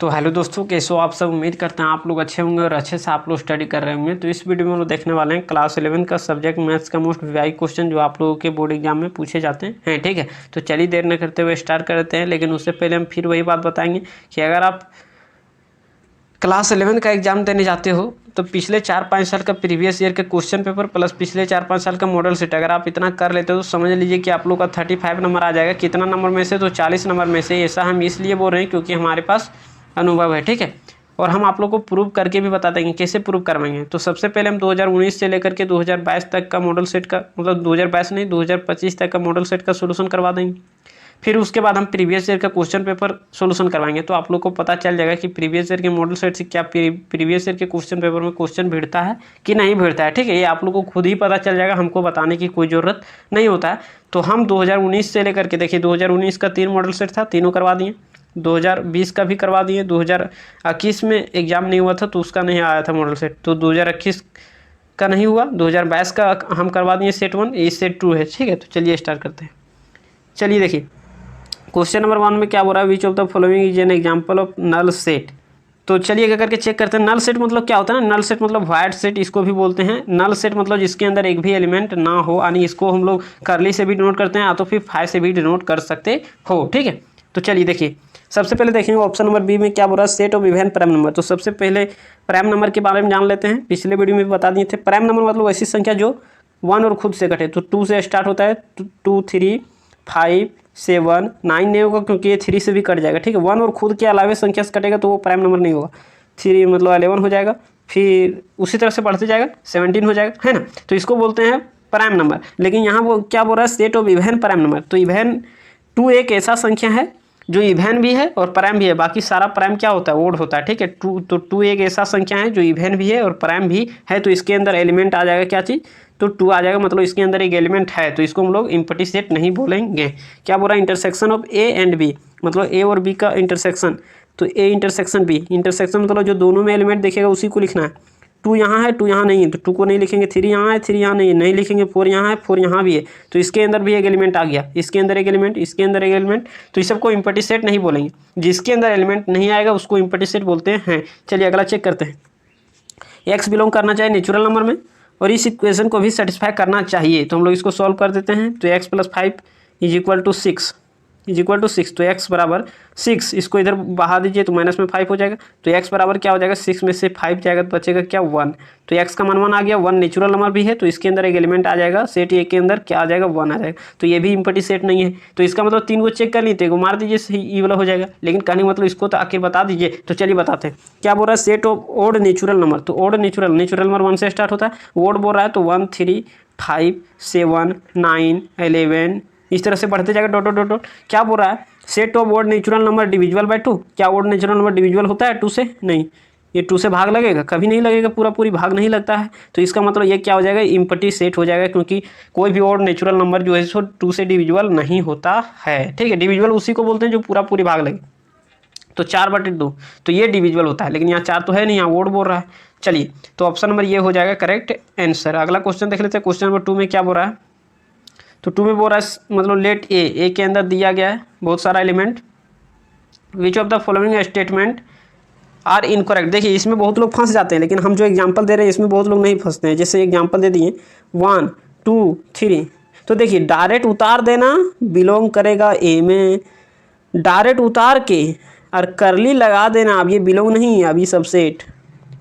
तो हेलो दोस्तों, कैसे हो आप सब। उम्मीद करते हैं आप लोग अच्छे होंगे और अच्छे से आप लोग स्टडी कर रहे होंगे। तो इस वीडियो में हम लोग देखने वाले हैं क्लास 11 का सब्जेक्ट मैथ्स का मोस्ट वीआई क्वेश्चन जो आप लोगों के बोर्ड एग्जाम में पूछे जाते हैं। ठीक है, तो चलिए देर न करते हुए स्टार्ट करते हैं। लेकिन उससे पहले हम फिर वही बात बताएंगे कि अगर आप क्लास 11 का एग्जाम देने जाते हो तो पिछले 4-5 साल का प्रीवियस ईयर के क्वेश्चन पेपर प्लस पिछले 4-5 साल का मॉडल सेट अगर आप इतना कर लेते हो तो समझ लीजिए कि आप लोग का 35 नंबर आ जाएगा। कितना नंबर में से? तो 40 नंबर में से। ऐसा हम इसलिए बोल रहे हैं क्योंकि हमारे पास अनुभव है। ठीक है, और हम आप लोग को प्रूव करके भी बता देंगे कैसे प्रूव करवाएंगे। तो सबसे पहले हम 2019 से लेकर के 2022 तक का मॉडल सेट का, मतलब 2022 नहीं 2025 तक का मॉडल सेट का सोल्यूशन करवा देंगे। फिर उसके बाद हम प्रीवियस ईयर का क्वेश्चन पेपर सोल्यूशन करवाएंगे। तो आप लोग को पता चल जाएगा कि प्रीवियस ईयर के मॉडल सेट से क्या प्रीवियस ईयर के क्वेश्चन पेपर में क्वेश्चन भिड़ता है कि नहीं भिड़ता है। ठीक है, ये आप लोग को खुद ही पता चल जाएगा, हमको बताने की कोई ज़रूरत नहीं होता है। तो हम 2019 से लेकर के देखिए 2019 का 3 मॉडल सेट था, तीनों करवा दिए। 2020 का भी करवा दिए। 2021 में एग्जाम नहीं हुआ था तो उसका नहीं आया था मॉडल सेट, तो 2021 का नहीं हुआ। 2022 का हम करवा दिए सेट 1, ये सेट 2 है। ठीक है, तो चलिए स्टार्ट करते हैं। चलिए देखिए क्वेश्चन नंबर 1 में क्या बोल रहा है, which of the following is an example of null set. तो चलिए क्या करके चेक करते हैं। नल सेट मतलब क्या होता है ना, नल सेट मतलब वाइड सेट इसको भी बोलते हैं। नल सेट मतलब जिसके अंदर एक भी एलिमेंट ना हो, यानी इसको हम लोग करली से भी डिनोट करते हैं या तो फिर फाइव से भी डिनोट कर सकते हो। ठीक है, तो चलिए देखिए सबसे पहले देखेंगे ऑप्शन नंबर बी में क्या बोल रहा है, set of even prime number. तो सबसे पहले प्राइम नंबर के बारे में जान लेते हैं। पिछले वीडियो में भी बता दिए थे। प्राइम नंबर मतलब ऐसी संख्या जो 1 और खुद से कटे। तो 2 से स्टार्ट होता है, 2, 3, 5, 7, 9 नहीं होगा क्योंकि ये 3 से भी कट जाएगा। ठीक है, 1 और खुद के अलावा संख्या से कटेगा तो वो प्राइम नंबर नहीं होगा। 3 मतलब 11 हो जाएगा, फिर उसी तरह से बढ़ते जाएगा 17 हो जाएगा, है ना। तो इसको बोलते हैं प्राइम नंबर। लेकिन यहाँ वो क्या बोल रहा है, set of even prime number. तो इवन 2 एक ऐसा संख्या है जो इवन भी है और प्राइम भी है। बाकी सारा प्राइम क्या होता है, ओड होता है। ठीक है, 2 एक ऐसा संख्या है जो इवन भी है और प्राइम भी है। तो इसके अंदर एलिमेंट आ जाएगा क्या चीज़, तो 2 आ जाएगा, मतलब इसके अंदर एक एलिमेंट है। तो इसको हम लोग इम्पटी सेट नहीं बोलेंगे। क्या बोल रहा है, intersection of A and B, मतलब ए और बी का इंटरसेक्शन। तो ए इंटरसेक्शन बी, इंटरसेक्शन मतलब जो दोनों में एलिमेंट देखेगा उसी को लिखना है। 2 यहाँ है, 2 यहाँ नहीं है, तो 2 को नहीं लिखेंगे। 3 यहाँ है, 3 यहाँ नहीं लिखेंगे। 4 यहाँ है, 4 यहाँ भी है, तो इसके अंदर भी एक एलिमेंट आ गया। इसके अंदर एक एलिमेंट, इसके अंदर एक एलिमेंट। तो इस सबको इम्पटी सेट नहीं बोलेंगे। जिसके अंदर एलिमेंट नहीं आएगा उसको इम्पटी सेट बोलते हैं। चलिए अगला चेक करते हैं। एक्स बिलोंग करना चाहिए नेचुरल नंबर में और इस इक्वेशन को भी सेटिस्फाई करना चाहिए। तो हम लोग इसको सॉल्व कर देते हैं। तो x + 5 इज इक्वल टू 6 तो x बराबर 6, इसको इधर बढ़ा दीजिए तो माइनस में 5 हो जाएगा। तो x बराबर क्या हो जाएगा, 6 में से 5 जाएगा तो बचेगा क्या, 1। तो x का मान 1 आ गया। 1 नेचुरल नंबर भी है तो इसके अंदर एक एलिमेंट आ जाएगा। सेट ए के अंदर क्या आ जाएगा, 1 आ जाएगा। तो ये भी इम्पटी सेट नहीं है। तो इसका मतलब 3 को चेक कर लीजिए, को मार दीजिए, सही ई वाला हो जाएगा। लेकिन कहने मतलब इसको तो आखिर बता दीजिए। तो चलिए बताते हैं क्या बोल रहा है, set of odd natural number. तो ओड नेचुरल नंबर 1 से स्टार्ट होता है। ओड बोल रहा है तो 1, 3, 5, 7, 9, 11 इस तरह से बढ़ते जाएगा। Dot dot dot. क्या बोल रहा है, set of odd natural number divisible by 2। क्या ओड नेचुरल नंबर डिविजिबल होता है 2 से? नहीं, ये 2 से भाग लगेगा, कभी नहीं लगेगा, पूरी भाग नहीं लगता है। तो इसका मतलब ये क्या हो जाएगा, इम्पटी सेट हो जाएगा, क्योंकि कोई भी ओड नेचुरल नंबर जो है सो 2 से डिविजिबल नहीं होता है। ठीक है, डिविजिबल उसी को बोलते हैं जो पूरी भाग लगे। तो 4/2 तो ये डिविजिबल होता है, लेकिन यहाँ 4 तो है नहीं, यहाँ ओड बोल रहा है। चलिए तो ऑप्शन नंबर ये हो जाएगा करेक्ट आंसर। अगला क्वेश्चन देख लेते हैं। क्वेश्चन नंबर 2 में क्या बोल रहा है, तो 2 में बोल रहा है मतलब लेट ए के अंदर दिया गया है बहुत सारा element. Which of the following statement are incorrect. देखिए इसमें बहुत लोग फंस जाते हैं, लेकिन हम जो एग्जांपल दे रहे हैं इसमें बहुत लोग नहीं फंसते हैं। जैसे एग्जांपल दे दिए 1, 2, 3। तो देखिए डायरेक्ट उतार देना बिलोंग करेगा ए में, डायरेक्ट उतार के और करली लगा देना, अब ये बिलोंग नहीं है, अब ये सबसेट।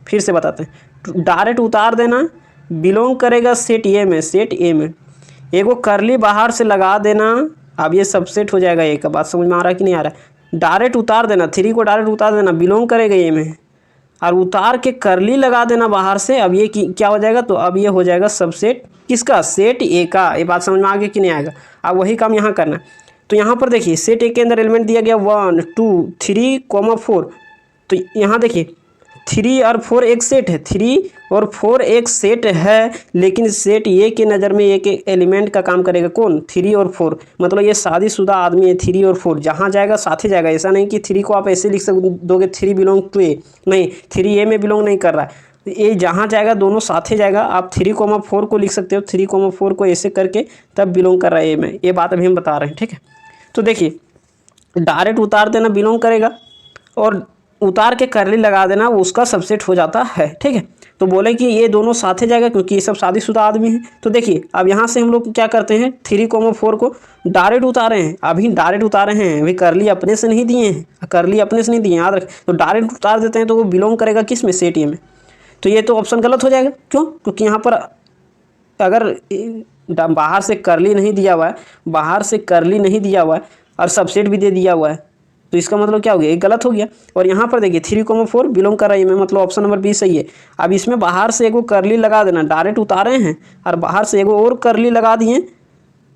फिर से बताते हैं, डायरेक्ट उतार देना बिलोंग करेगा सेट ए में, सेट ए में। एक वो करली बाहर से लगा देना, अब ये सबसेट हो जाएगा। एक बात समझ में आ रहा है कि नहीं आ रहा है। डायरेक्ट उतार देना, 3 को डायरेक्ट उतार देना बिलोंग करेगा ए में, और उतार के करली लगा देना बाहर से, अब ये क्या हो जाएगा, तो अब ये हो जाएगा सबसेट किसका, सेट ए का। ये बात समझ में आ गया कि नहीं आएगा। अब वही काम यहाँ करना। तो यहाँ पर देखिए सेट ए के अंदर एलिमेंट दिया गया 1, 2, 3, 4। तो यहाँ देखिए 3 और 4 एक सेट है, 3 और 4 एक सेट है, लेकिन सेट ए के नज़र में एक एलिमेंट का काम करेगा कौन, 3 और 4। मतलब ये शादीशुदा आदमी है, 3 और 4 जहाँ जाएगा साथे जाएगा। ऐसा नहीं कि 3 को आप ऐसे लिख दोगे 3 बिलोंग टू ए, नहीं, 3 ए में बिलोंग नहीं कर रहा है। ये जहाँ जाएगा दोनों साथे जाएगा। आप 3,4 को लिख सकते हो, 3,4 को ऐसे करके तब बिलोंग कर रहा है ए में। ये बात अभी हम बता रहे हैं, ठीक है। तो देखिए डायरेक्ट उतार देना बिलोंग करेगा, और उतार के करली लगा देना, वो उसका सबसेट हो जाता है। ठीक है, तो बोले कि ये दोनों साथ ही जाएगा क्योंकि ये सब शादीशुदा आदमी हैं। तो देखिए अब यहाँ से हम लोग क्या करते हैं, 3,4 को डायरेक्ट उतारे हैं, अभी डायरेक्ट उतारे हैं, अभी करली अपने से नहीं दिए हैं, करली अपने से नहीं दिए, याद रख। तो डायरेक्ट उतार देते हैं तो वो बिलोंग करेगा किस में, सेट ए में। तो ये तो ऑप्शन गलत हो जाएगा। क्यों? क्योंकि यहाँ पर अगर बाहर से करली नहीं दिया हुआ है, बाहर से करली नहीं दिया हुआ है और सबसेट भी दे दिया हुआ है, तो इसका मतलब क्या हो गया, ये गलत हो गया। और यहाँ पर देखिए 3,4 बिलोंग कर रही है, मतलब ऑप्शन नंबर बी सही है। अब इसमें बाहर से एगो करली लगा देना, डायरेक्ट उतारे हैं और बाहर से एगो और करली लगा दिए,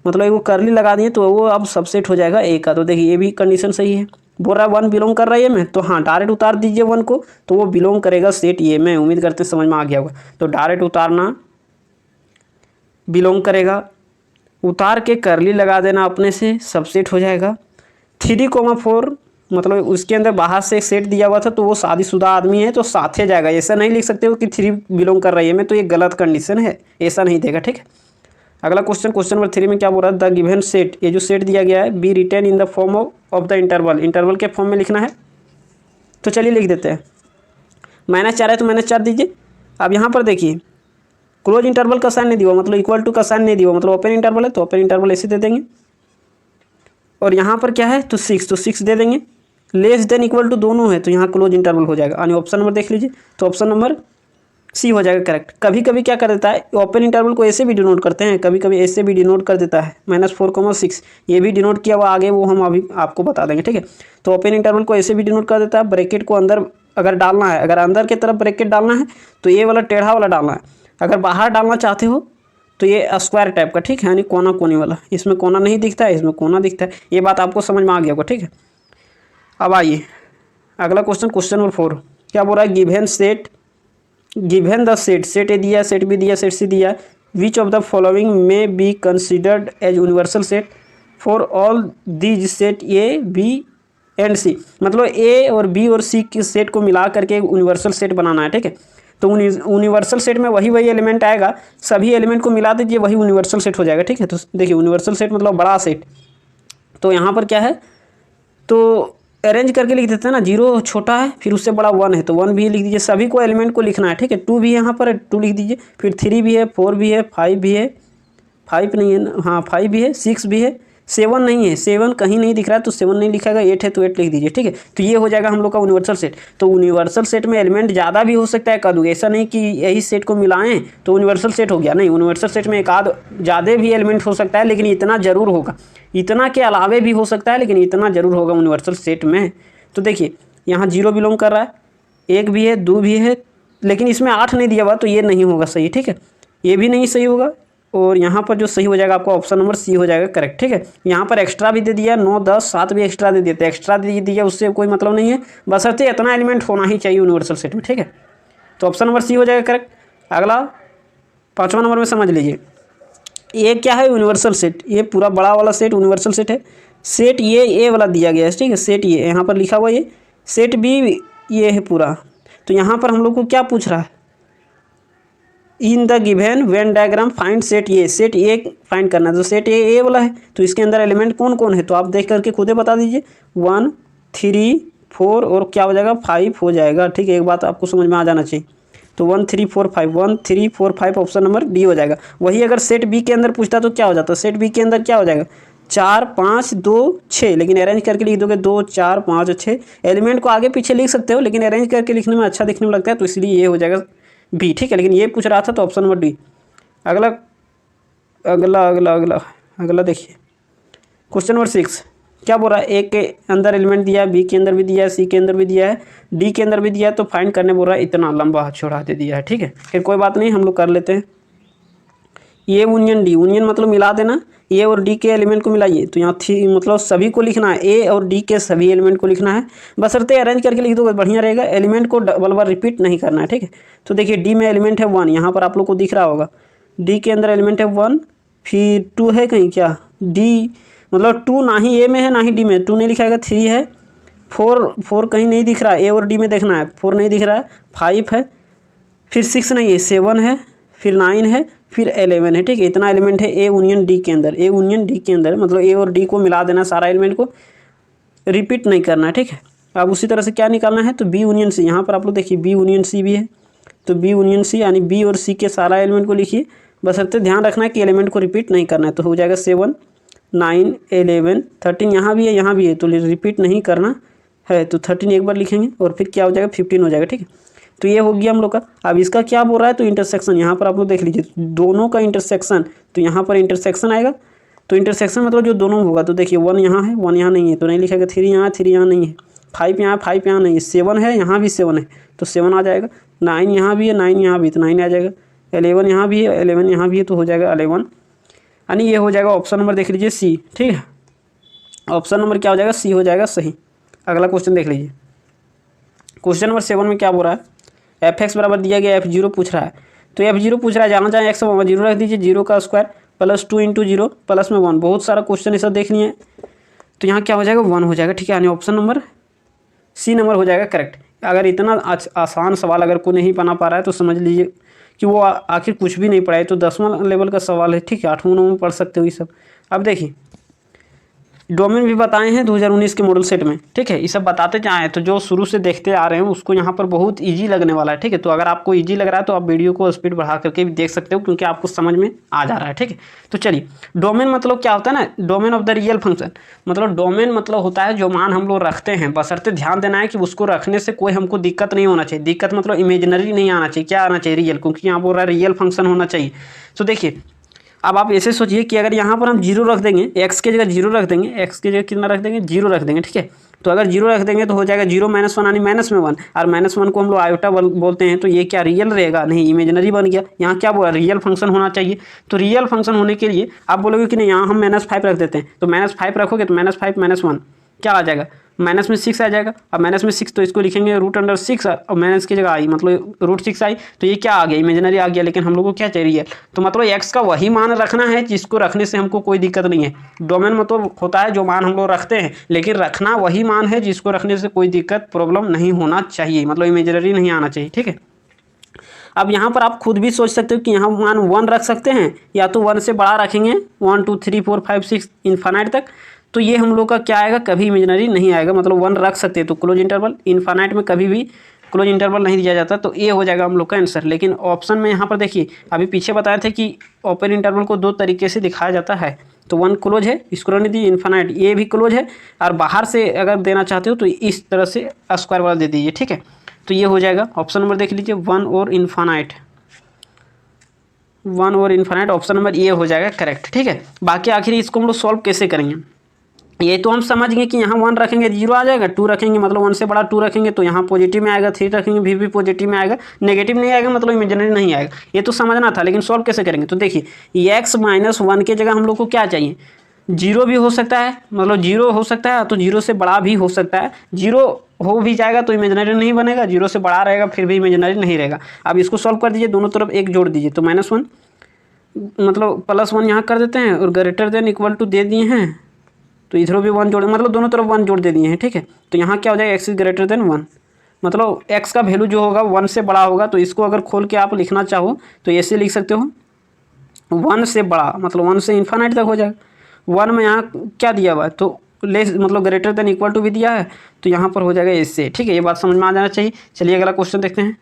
मतलब एगो करली लगा दिए, तो वो अब सबसेट हो जाएगा ए का। तो देखिए ये भी कंडीशन सही है। बोल रहा है 1 बिलोंग कर रही है में, तो हाँ डायरेक्ट उतार दीजिए 1 को, तो वो बिलोंग करेगा सेट ए में। उम्मीद करते समझ में आ गया होगा। तो डायरेक्ट उतारना बिलोंग करेगा, उतार के करली लगा देना अपने से, सबसेट हो जाएगा। 3,4 मतलब उसके अंदर बाहर से एक सेट दिया हुआ था, तो वो शादीशुदा आदमी है तो साथे जाएगा। ऐसा नहीं लिख सकते हो कि 3 बिलोंग कर रही है में, तो ये गलत कंडीशन है, ऐसा नहीं देगा। ठीक है, अगला क्वेश्चन, क्वेश्चन नंबर 3 में क्या बोल रहा है, द गिवन सेट, ये जो सेट दिया गया है, B written in the form of the interval, interval के फॉर्म में लिखना है। तो चलिए लिख देते हैं, -4 है तो -4 दीजिए। अब यहाँ पर देखिए क्लोज इंटरवल का साइन नहीं दिया, मतलब इक्वल टू का साइन नहीं दिया, मतलब ओपन इंटरवल है तो ओपन इंटरवल ऐसे दे देंगे। और यहाँ पर क्या है, तो 6, तो 6 दे देंगे। लेस देन इक्वल टू दोनों है तो यहाँ क्लोज इंटरवल हो जाएगा। यानी ऑप्शन नंबर देख लीजिए, तो ऑप्शन नंबर सी हो जाएगा करेक्ट। कभी कभी क्या कर देता है, ओपन इंटरवल को ऐसे भी डिनोट करते हैं, कभी कभी ऐसे भी डिनोट कर देता है, -4,6 ये भी डिनोट किया हुआ आगे, वो हम अभी आपको बता देंगे। ठीक है, तो ओपन इंटरवल को ऐसे भी डिनोट कर देता है। ब्रैकेट को अंदर अगर डालना है, अगर अंदर की तरफ ब्रैकेट डालना है तो ये वाला टेढ़ा वाला डालना है, अगर बाहर डालना चाहते हो तो ये स्क्वायर टाइप का। ठीक है, यानी कोना कोनी वाला, इसमें कोना नहीं दिखता है, इसमें कोना दिखता है। ये बात आपको समझ में आ गया होगा। ठीक है, अब आइए अगला क्वेश्चन, क्वेश्चन नंबर 4 क्या बोल रहा है, given set, given the set, set A दिया, सेट बी दिया, सेट सी दिया, which of the following may be considered as universal set for all these set A B and C. मतलब A और B और सी के set को मिला करके यूनिवर्सल सेट बनाना है। ठीक है, तो यूनिवर्सल सेट में वही एलिमेंट आएगा, सभी एलिमेंट को मिला दीजिए, वही यूनिवर्सल सेट हो जाएगा। ठीक है, तो देखिए यूनिवर्सल सेट मतलब बड़ा सेट, तो यहाँ पर क्या है, तो अरेंज करके लिख देते हैं ना, 0 छोटा है, फिर उससे बड़ा 1 है तो 1 भी लिख दीजिए, सभी को एलिमेंट को लिखना है। ठीक है, 2 भी यहाँ पर है, 2 लिख दीजिए, फिर 3 भी है, 4 भी है, 5 भी है, 5 नहीं है ना, हाँ 5 भी है, 6 भी है, 7 नहीं है, 7 कहीं नहीं दिख रहा है तो 7 नहीं लिखाएगा, 8 है तो 8 लिख दीजिए। ठीक है, तो ये हो जाएगा हम लोग का यूनिवर्सल सेट। तो यूनिवर्सल सेट में एलिमेंट ज़्यादा भी हो सकता है कदू, ऐसा नहीं कि यही सेट को मिलाएं तो यूनिवर्सल सेट हो गया, नहीं, यूनिवर्सल सेट में एक आध ज़्यादा भी एलिमेंट हो सकता है, लेकिन इतना ज़रूर होगा, इतना के अलावे भी हो सकता है, लेकिन इतना ज़रूर होगा यूनिवर्सल सेट में। तो देखिए यहाँ 0 बिलोंग कर रहा है, 1 भी है, 2 भी है, लेकिन इसमें 8 नहीं दिया हुआ तो ये नहीं होगा सही। ठीक है, ये भी नहीं सही होगा, और यहाँ पर जो सही हो जाएगा आपका ऑप्शन नंबर सी हो जाएगा करेक्ट। ठीक है, यहाँ पर एक्स्ट्रा भी दे दिया, 9, 10, 7 भी एक्स्ट्रा दे दिए, तो एक्स्ट्रा दे दिया उससे कोई मतलब नहीं है, बशर्ते इतना एलिमेंट होना ही चाहिए यूनिवर्सल सेट में। ठीक है, तो ऑप्शन नंबर सी हो जाएगा करेक्ट। अगला 5वां नंबर में समझ लीजिए, ये क्या है, यूनिवर्सल सेट, ये पूरा बड़ा वाला सेट यूनिवर्सल सेट है। सेट ये वाला दिया गया है, ठीक है, सेट ये यहाँ पर लिखा हुआ, ये सेट बी ये है पूरा। तो यहाँ पर हम लोग को क्या पूछ रहा है, in the given Venn diagram find set A, set A find करना है, तो सेट ए वाला है, तो इसके अंदर एलिमेंट कौन कौन है, तो आप देख करके खुदे बता दीजिए, 1, 3, 4 और क्या हो जाएगा, 5 हो जाएगा। ठीक है, एक बात आपको समझ में आ जाना चाहिए, तो 1, 3, 4, 5, 1, 3, 4, 5 ऑप्शन नंबर डी हो जाएगा। वही अगर सेट बी के अंदर पूछता तो क्या हो जाता, सेट बी के अंदर क्या हो जाएगा, 4, 5, 2, 6, लेकिन अरेंज करके लिख दोगे 2, 4, 5, 6, एलिमेंट को आगे पीछे लिख सकते हो, लेकिन अरेंज करके लिखने में अच्छा दिखने में लगता है, तो इसलिए ये हो जाएगा बी। ठीक है, लेकिन ये पूछ रहा था तो ऑप्शन नंबर डी। अगला अगला अगला अगला अगला देखिए, क्वेश्चन नंबर 6 क्या बोल रहा है, ए के अंदर एलिमेंट दिया है, बी के अंदर भी दिया है, सी के अंदर भी दिया है, डी के अंदर भी दिया है, तो फाइंड करने बोल रहा है, इतना लंबा चौड़ा दे दिया है। ठीक है, फिर कोई बात नहीं, हम लोग कर लेते हैं। ए यूनियन डी, यूनियन मतलब मिला देना, ए और डी के एलिमेंट को मिलाइए, तो यहाँ थी मतलब सभी को लिखना है, ए और डी के सभी एलिमेंट को लिखना है, बशर्ते अरेंज करके लिख दो बढ़िया रहेगा, एलिमेंट को डबल बार रिपीट नहीं करना है। ठीक है, तो देखिए डी में एलिमेंट है 1, यहाँ पर आप लोग को दिख रहा होगा, डी के अंदर एलिमेंट है 1, फिर 2 है कहीं क्या, डी मतलब 2 ना ही ए में है ना ही डी में, 2 नहीं लिखाएगा, 3 है, 4 कहीं नहीं दिख रहा है, ए और डी में देखना है, 4 नहीं दिख रहा है, 5 है, फिर 6 नहीं है, 7 है, फिर 9 है, फिर 11 है। ठीक है, इतना एलिमेंट है ए यूनियन डी के अंदर, ए यूनियन डी के अंदर मतलब ए और डी को मिला देना, सारा एलिमेंट को रिपीट नहीं करना है। ठीक है, अब उसी तरह से क्या निकालना है, तो बी यूनियन सी, यहाँ पर आप लोग देखिए बी यूनियन सी भी है, तो बी यूनियन सी यानी बी और सी के सारा एलिमेंट को लिखिए, बशर्ते ध्यान रखना है कि एलिमेंट को रिपीट नहीं करना है। तो हो जाएगा 7 9 11 13, यहाँ भी है यहाँ भी है, तो रिपीट नहीं करना है, तो 13 एक बार लिखेंगे और फिर क्या हो जाएगा 15 हो जाएगा, ठीक है। तो ये हो गया हम लोग का। अब इसका क्या बोल रहा है, तो इंटरसेक्शन, यहाँ पर आप लोग देख लीजिए दोनों का इंटरसेक्शन, तो यहाँ पर इंटरसेक्शन आएगा, तो इंटरसेक्शन मतलब जो दोनों होगा, तो देखिए 1 यहाँ है 1 यहाँ नहीं है, तो नहीं लिखेगा, 3 यहाँ 3 यहाँ नहीं है, 5 यहाँ 5 यहाँ नहीं है, 7 है यहाँ भी 7 है, तो 7 आ जाएगा, 9 यहाँ भी है 9 यहाँ भी, तो 9 आ जाएगा, 11 यहाँ भी है 11 यहाँ भी है, तो हो जाएगा 11, यानी ये हो जाएगा ऑप्शन नंबर देख लीजिए सी, ठीक है। ऑप्शन नंबर क्या हो जाएगा, सी हो जाएगा सही। अगला क्वेश्चन देख लीजिए, क्वेश्चन नंबर 7 में क्या बोल रहा है, एफ एक्स बराबर दिया गया F0 पूछ रहा है, तो F0 पूछ रहा है, जहाँ जहाँ एक्स 0 रख दीजिए, 0 का स्क्वायर प्लस 2 × 0 प्लस में 1, बहुत सारा क्वेश्चन इसे देख लिए, तो यहाँ क्या हो जाएगा 1 हो जाएगा, ठीक है, यानी ऑप्शन नंबर सी नंबर हो जाएगा करेक्ट। अगर इतना आसान सवाल अगर कोई नहीं बना पा रहा है तो समझ लीजिए कि वो आखिर कुछ भी नहीं पढ़ा है, तो 10वां लेवल का सवाल है, ठीक है, 8वां 9वां पढ़ सकते हो ये सब। अब देखिए डोमेन भी बताए हैं 2019 के मॉडल सेट में, ठीक है, ये सब बताते जाएँ तो जो शुरू से देखते आ रहे हैं उसको यहाँ पर बहुत इजी लगने वाला है, ठीक है। तो अगर आपको इजी लग रहा है तो आप वीडियो को स्पीड बढ़ा करके भी देख सकते हो, क्योंकि आपको समझ में आ जा रहा है, ठीक है। तो चलिए, डोमेन मतलब क्या होता है ना, domain of the real function, मतलब डोमेन मतलब होता है जो मान हम लोग रखते हैं, बशर्ते ध्यान देना है कि उसको रखने से कोई हमको दिक्कत नहीं होना चाहिए, दिक्कत मतलब इमेजिनरी नहीं आना चाहिए, क्या आना चाहिए, रियल, क्योंकि यहाँ बोल रहा है रियल फंक्शन होना चाहिए। तो देखिए अब आप ऐसे सोचिए कि अगर यहाँ पर हम 0 रख देंगे, एक्स की जगह 0 रख देंगे, एक्स की जगह कितना रख देंगे 0 रख देंगे, ठीक है। तो अगर 0 रख देंगे तो हो जाएगा 0 - 1 यानी माइनस में 1, और -1 को हम लोग आयोटा बोलते हैं, तो ये क्या रियल रहेगा, नहीं इमेजिनरी बन गया। यहाँ क्या बोला, रियल फंक्शन होना चाहिए, तो रियल फंक्शन होने के लिए आप बोलोगे कि नहीं यहाँ हम -5 रख देते हैं, तो -5 रखोगे तो -5 - 1 क्या आ जाएगा, माइनस में 6 आ जाएगा। अब माइनस में 6 तो इसको लिखेंगे √6 और माइनस की जगह आई मतलब √6 आई, तो ये क्या आ गया, इमेजिनरी आ गया, लेकिन हम लोग को क्या चाहिए, तो मतलब एक्स का वही मान रखना है जिसको रखने से हमको कोई दिक्कत नहीं है। डोमेन मतलब होता है जो मान हम लोग रखते हैं, लेकिन रखना वही मान है जिसको रखने से कोई दिक्कत प्रॉब्लम नहीं होना चाहिए, मतलब इमेजिनरी नहीं आना चाहिए, ठीक है। अब यहाँ पर आप खुद भी सोच सकते हो कि यहाँ मान 1 रख सकते हैं, या तो 1 से बड़ा रखेंगे 1 2 3 4 5 6 इन्फानाइट तक, तो ये हम लोग का क्या आएगा, कभी इमेजिनरी नहीं आएगा, मतलब 1 रख सकते हैं। तो क्लोज इंटरवल इन्फानाइट में कभी भी क्लोज इंटरवल नहीं दिया जाता, तो ए हो जाएगा हम लोग का आंसर। लेकिन ऑप्शन में यहाँ पर देखिए अभी पीछे बताए थे कि ओपन इंटरवल को 2 तरीके से दिखाया जाता है, तो 1 क्लोज है, इसको रहने दीजिए, इन्फानाइट ये भी क्लोज है, और बाहर से अगर देना चाहते हो तो इस तरह से स्क्वायर वाला दे दीजिए, ठीक है। तो ये हो जाएगा ऑप्शन नंबर देख लीजिए 1 और इन्फानाइट, 1 और इन्फानाइट, ऑप्शन नंबर ए हो जाएगा करेक्ट, ठीक है। बाकी आखिर इसको हम लोग सॉल्व कैसे करेंगे, ये तो हम समझ गए कि यहाँ 1 रखेंगे 0 आ जाएगा, 2 रखेंगे मतलब 1 से बड़ा 2 रखेंगे तो यहाँ पॉजिटिव में आएगा, 3 रखेंगे भी पॉजिटिव में आएगा, नेगेटिव नहीं आएगा मतलब इमेजिनरी नहीं आएगा, ये तो समझना था। लेकिन सॉल्व कैसे करेंगे, तो देखिए x - 1 की जगह हम लोग को क्या चाहिए, 0 भी हो सकता है, मतलब 0 हो सकता है, तो 0 से बड़ा भी हो सकता है, 0 हो भी जाएगा तो इमेजिनरी नहीं बनेगा, 0 से बड़ा रहेगा फिर भी इमेजिनरी नहीं रहेगा। अब इसको सॉल्व कर दीजिए, दोनों तरफ 1 जोड़ दीजिए, तो -1 मतलब +1 यहाँ कर देते हैं और ग्रेटर देन इक्वल टू दे दिए हैं, तो इधर भी 1 जोड़, मतलब दोनों तरफ 1 जोड़ दे दिए हैं, ठीक है। तो यहाँ क्या हो जाएगा x > 1, मतलब x का वैल्यू जो होगा 1 से बड़ा होगा, तो इसको अगर खोल के आप लिखना चाहो तो ऐसे लिख सकते हो 1 से बड़ा, मतलब 1 से इन्फानाइट तक हो जाएगा। 1 में यहाँ क्या दिया हुआ है, तो लेस मतलब ग्रेटर देन इक्वल टू भी दिया है, तो यहाँ पर हो जाएगा इससे, ठीक है। ये बात समझ में आ जाना चाहिए। चलिए अगला क्वेश्चन देखते हैं,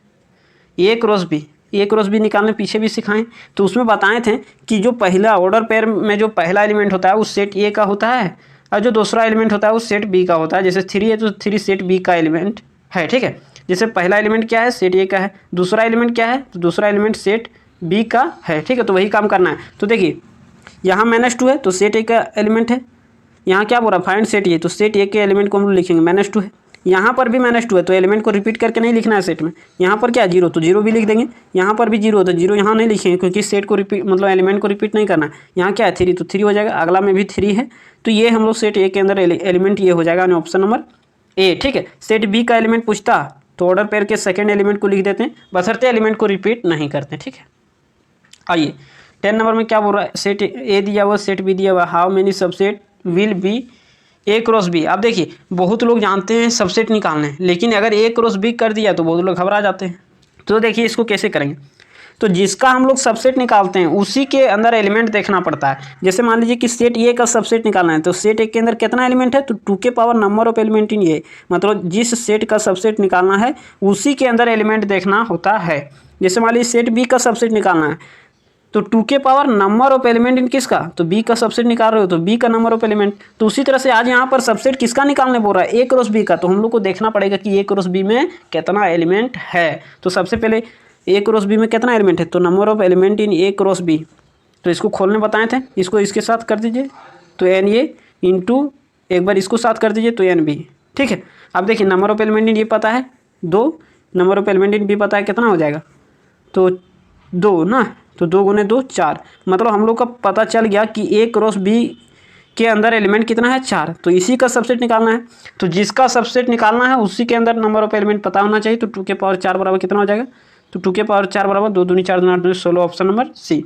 ए क्रॉस बी निकालने पीछे भी सिखाएं, तो उसमें बताए थे कि जो पहला ऑर्डर पेयर में जो पहला एलिमेंट होता है वो सेट ए का होता है, और जो दूसरा एलिमेंट होता है वो सेट बी का होता है। जैसे 3 है तो 3 सेट बी का एलिमेंट है, ठीक है। जैसे पहला एलिमेंट क्या है, सेट ए का है, दूसरा एलिमेंट क्या है, तो दूसरा एलिमेंट सेट बी का है, ठीक है। तो वही काम करना है। तो देखिए यहाँ -2 है तो सेट ए का एलिमेंट है, यहाँ क्या बोल रहा है फाइंड सेट ए, तो सेट ए के एलिमेंट को हम लोग लिखेंगे -2 है, यहाँ पर भी -2 है तो एलिमेंट को रिपीट करके नहीं लिखना है सेट में। यहाँ पर क्या 0 तो 0 भी लिख देंगे, यहाँ पर भी 0 तो 0 यहाँ नहीं लिखेंगे क्योंकि सेट को रिपीट मतलब एलिमेंट को रिपीट नहीं करना है। यहाँ क्या है 3 तो 3 हो जाएगा, अगला में भी 3 है, तो ये हम लोग सेट ए के अंदर एलिमेंट ये हो जाएगा ऑप्शन नंबर ए, ठीक है। सेट बी का एलिमेंट पूछता तो ऑर्डर पेयर के सेकेंड एलिमेंट को लिख देते हैं, बशर्ते एलिमेंट को रिपीट नहीं करते, ठीक है। आइए 10 नंबर में क्या बोल रहा है, सेट ए दिया हुआ सेट बी दिया हुआ, how many subset will be A cross B. अब देखिए बहुत लोग जानते हैं सबसेट निकालने, लेकिन अगर ए क्रॉस बी कर दिया तो बहुत लोग घबरा जाते हैं। तो देखिए इसको कैसे करेंगे, तो जिसका हम लोग सबसेट निकालते हैं उसी के अंदर एलिमेंट देखना पड़ता है। जैसे मान लीजिए कि सेट ए का सबसेट निकालना है, तो सेट ए के अंदर कितना एलिमेंट है, तो 2 के power number of element in A, मतलब जिस सेट का सबसेट निकालना है उसी के अंदर एलिमेंट देखना होता है। जैसे मान लीजिए सेट बी का सबसेट निकालना है, तो 2 के पावर नंबर ऑफ एलिमेंट इन किसका, तो बी का सबसेट निकाल रहे हो तो बी का नंबर ऑफ एलिमेंट। तो उसी तरह से आज यहाँ पर सबसेट किसका निकालने बोल रहा है, ए क्रॉस बी का। तो हम लोग को देखना पड़ेगा कि ए क्रॉस बी में कितना एलिमेंट है। तो सबसे पहले ए क्रॉस बी में कितना एलिमेंट है, तो number of element in A cross B, तो इसको खोलने बताए थे, इसको इसके साथ कर दीजिए तो एन ए इंटू एक बार इसको साथ कर दीजिए तो एन बी। ठीक है, अब देखिए नंबर ऑफ एलिमेंट इन ये पता है 2, number of element in B पता है कितना हो जाएगा, तो 2 ना, तो 2 गुने 2 4, मतलब हम लोग का पता चल गया कि ए क्रॉस बी के अंदर एलिमेंट कितना है 4। तो इसी का सबसेट निकालना है, तो जिसका सबसेट निकालना है उसी के अंदर नंबर ऑफ एलिमेंट पता होना चाहिए। तो 2 के पावर 4 बराबर कितना हो जाएगा, तो 2 के पावर 4 बराबर 2 दूनी 4 दूनी 8 16, ऑप्शन नंबर सी।